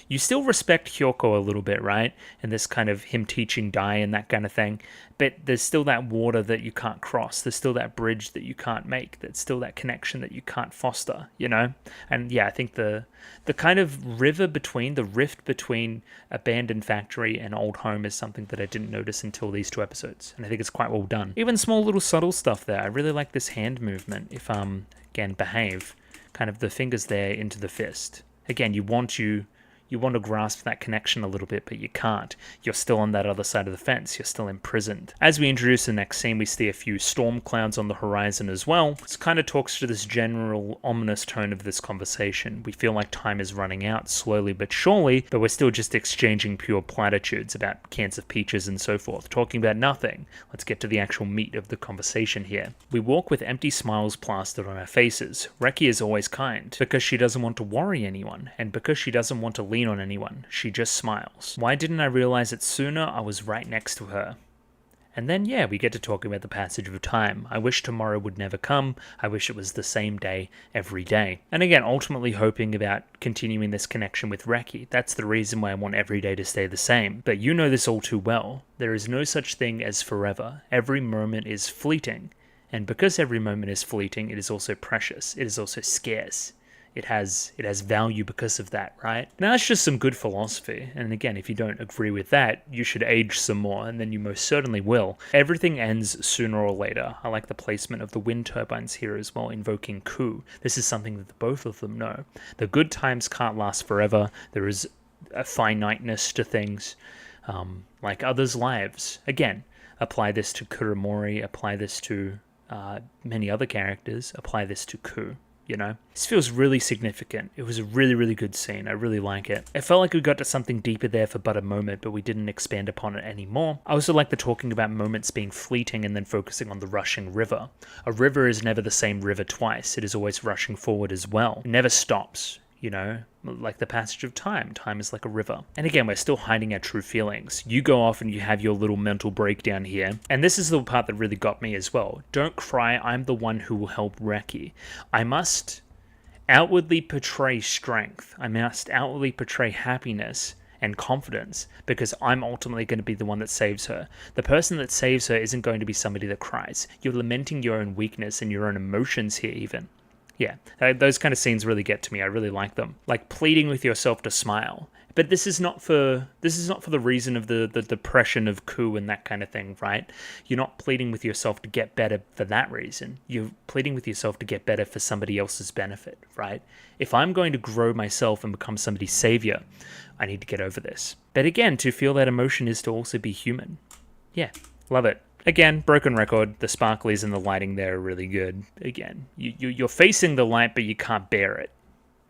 You still respect Hyoko a little bit, right? And this kind of him teaching Dai and that kind of thing. But there's still that water that you can't cross. There's still that bridge that you can't make. There's still that connection that you can't foster, you know? And yeah, I think the kind of rift between Abandoned Factory and Old Home is something that I didn't notice until these 2 episodes. And I think it's quite well done. Even small little subtle stuff there. I really like this hand movement. If, again, behave. Kind of the fingers there into the fist. Again, you want to grasp that connection a little bit, but you can't. You're still on that other side of the fence. You're still imprisoned. As we introduce the next scene, we see a few storm clouds on the horizon as well. This kind of talks to this general ominous tone of this conversation. We feel like time is running out slowly but surely, but we're still just exchanging pure platitudes about cans of peaches and so forth, talking about nothing. Let's get to the actual meat of the conversation here. We walk with empty smiles plastered on our faces. Reki is always kind, because she doesn't want to worry anyone, and because she doesn't want to lean on anyone. She just smiles. Why didn't I realize it sooner? I was right next to her. And then, yeah, we get to talking about the passage of time. I wish tomorrow would never come. I wish it was the same day every day. And again, ultimately hoping about continuing this connection with Reki. That's the reason why I want every day to stay the same. But you know this all too well. There is no such thing as forever. Every moment is fleeting. And because every moment is fleeting, it is also precious. It is also scarce. It has value because of that, right? Now, that's just some good philosophy. And again, if you don't agree with that, you should age some more, and then you most certainly will. Everything ends sooner or later. I like the placement of the wind turbines here as well, invoking Ku. This is something that both of them know. The good times can't last forever. There is a finiteness to things, like others' lives. Again, apply this to Kuromori, apply this to many other characters, apply this to Ku. You know, this feels really significant. It was a really, really good scene. I really like it. It felt like we got to something deeper there for but a moment, but we didn't expand upon it anymore. I also like the talking about moments being fleeting and then focusing on the rushing river. A river is never the same river twice. It is always rushing forward as well. It never stops. You know, like the passage of time. Time is like a river. And again, we're still hiding our true feelings. You go off and you have your little mental breakdown here. And this is the part that really got me as well. Don't cry, I'm the one who will help Reki. I must outwardly portray strength. I must outwardly portray happiness and confidence, because I'm ultimately going to be the one that saves her. The person that saves her isn't going to be somebody that cries. You're lamenting your own weakness and your own emotions here even. Yeah, those kind of scenes really get to me. I really like them. Like pleading with yourself to smile. But this is not for the reason of the depression of Ku and that kind of thing, right? You're not pleading with yourself to get better for that reason. You're pleading with yourself to get better for somebody else's benefit, right? If I'm going to grow myself and become somebody's savior, I need to get over this. But again, to feel that emotion is to also be human. Yeah, love it. Again, broken record, the sparklies and the lighting there are really good. Again, you're facing the light, but you can't bear it,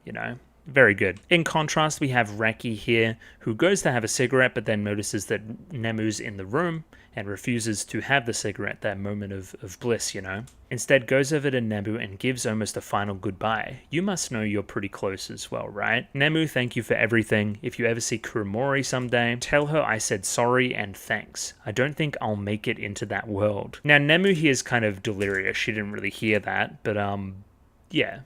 you know? Very good. In contrast, we have Reki here, who goes to have a cigarette, but then notices that Nemu's in the room and refuses to have the cigarette, that moment of bliss, you know? Instead, goes over to Nemu and gives almost a final goodbye. You must know you're pretty close as well, right? Nemu, thank you for everything. If you ever see Kuromori someday, tell her I said sorry and thanks. I don't think I'll make it into that world. Now, Nemu here is kind of delirious. She didn't really hear that, but yeah.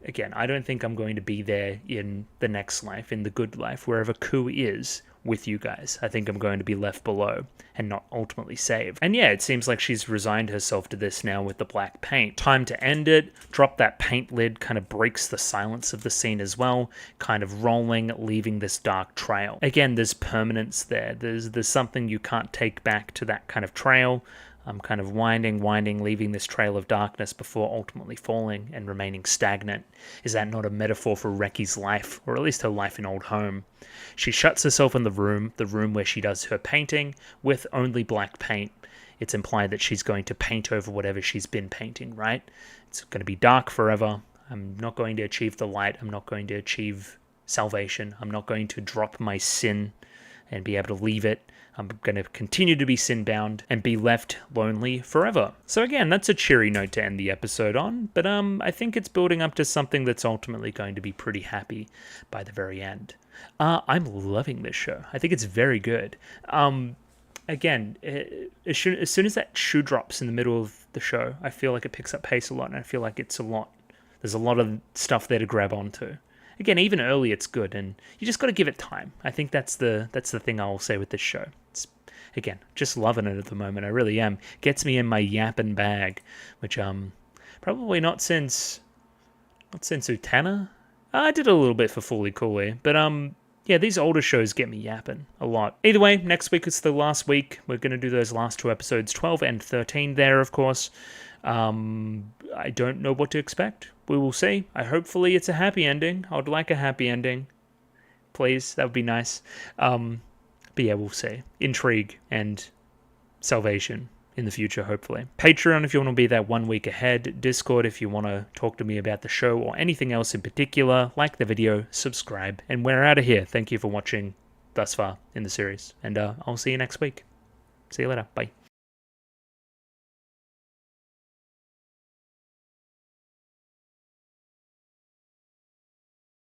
Again, I don't think I'm going to be there in the next life, in the good life, wherever Ku is with you guys. I think I'm going to be left below and not ultimately saved. And yeah, it seems like she's resigned herself to this now with the black paint. Time to end it. Drop that paint lid, kind of breaks the silence of the scene as well, kind of rolling, leaving this dark trail. Again, there's permanence there. There's something you can't take back to that kind of trail. I'm kind of winding, leaving this trail of darkness before ultimately falling and remaining stagnant. Is that not a metaphor for Reki's life, or at least her life in Old Home? She shuts herself in the room where she does her painting, with only black paint. It's implied that she's going to paint over whatever she's been painting, right? It's going to be dark forever. I'm not going to achieve the light. I'm not going to achieve salvation. I'm not going to drop my sin and be able to leave it. I'm going to continue to be sin-bound and be left lonely forever. So again, that's a cheery note to end the episode on, but I think it's building up to something that's ultimately going to be pretty happy by the very end. I'm loving this show. I think it's very good. Again, as soon as that shoe drops in the middle of the show. I feel like it picks up pace a lot, and I feel like there's a lot of stuff there to grab onto. Again, even early it's good, and you just got to give it time. I think that's the thing I'll say with this show. It's, again, just loving it at the moment. I really am. Gets me in my yapping bag, which probably not since Utena. I did a little bit for Fully Coolly, but yeah, these older shows get me yapping a lot. Either way, next week is the last week. We're going to do those last 2 episodes, 12 and 13 there, of course. I don't know what to expect. We will see. Hopefully it's a happy ending. I would like a happy ending. Please, that would be nice. But yeah, we'll see. Intrigue and salvation in the future, hopefully. Patreon if you want to be that 1 week ahead. Discord if you want to talk to me about the show or anything else in particular. Like the video, subscribe, and we're out of here. Thank you for watching thus far in the series, and I'll see you next week. See you later. Bye.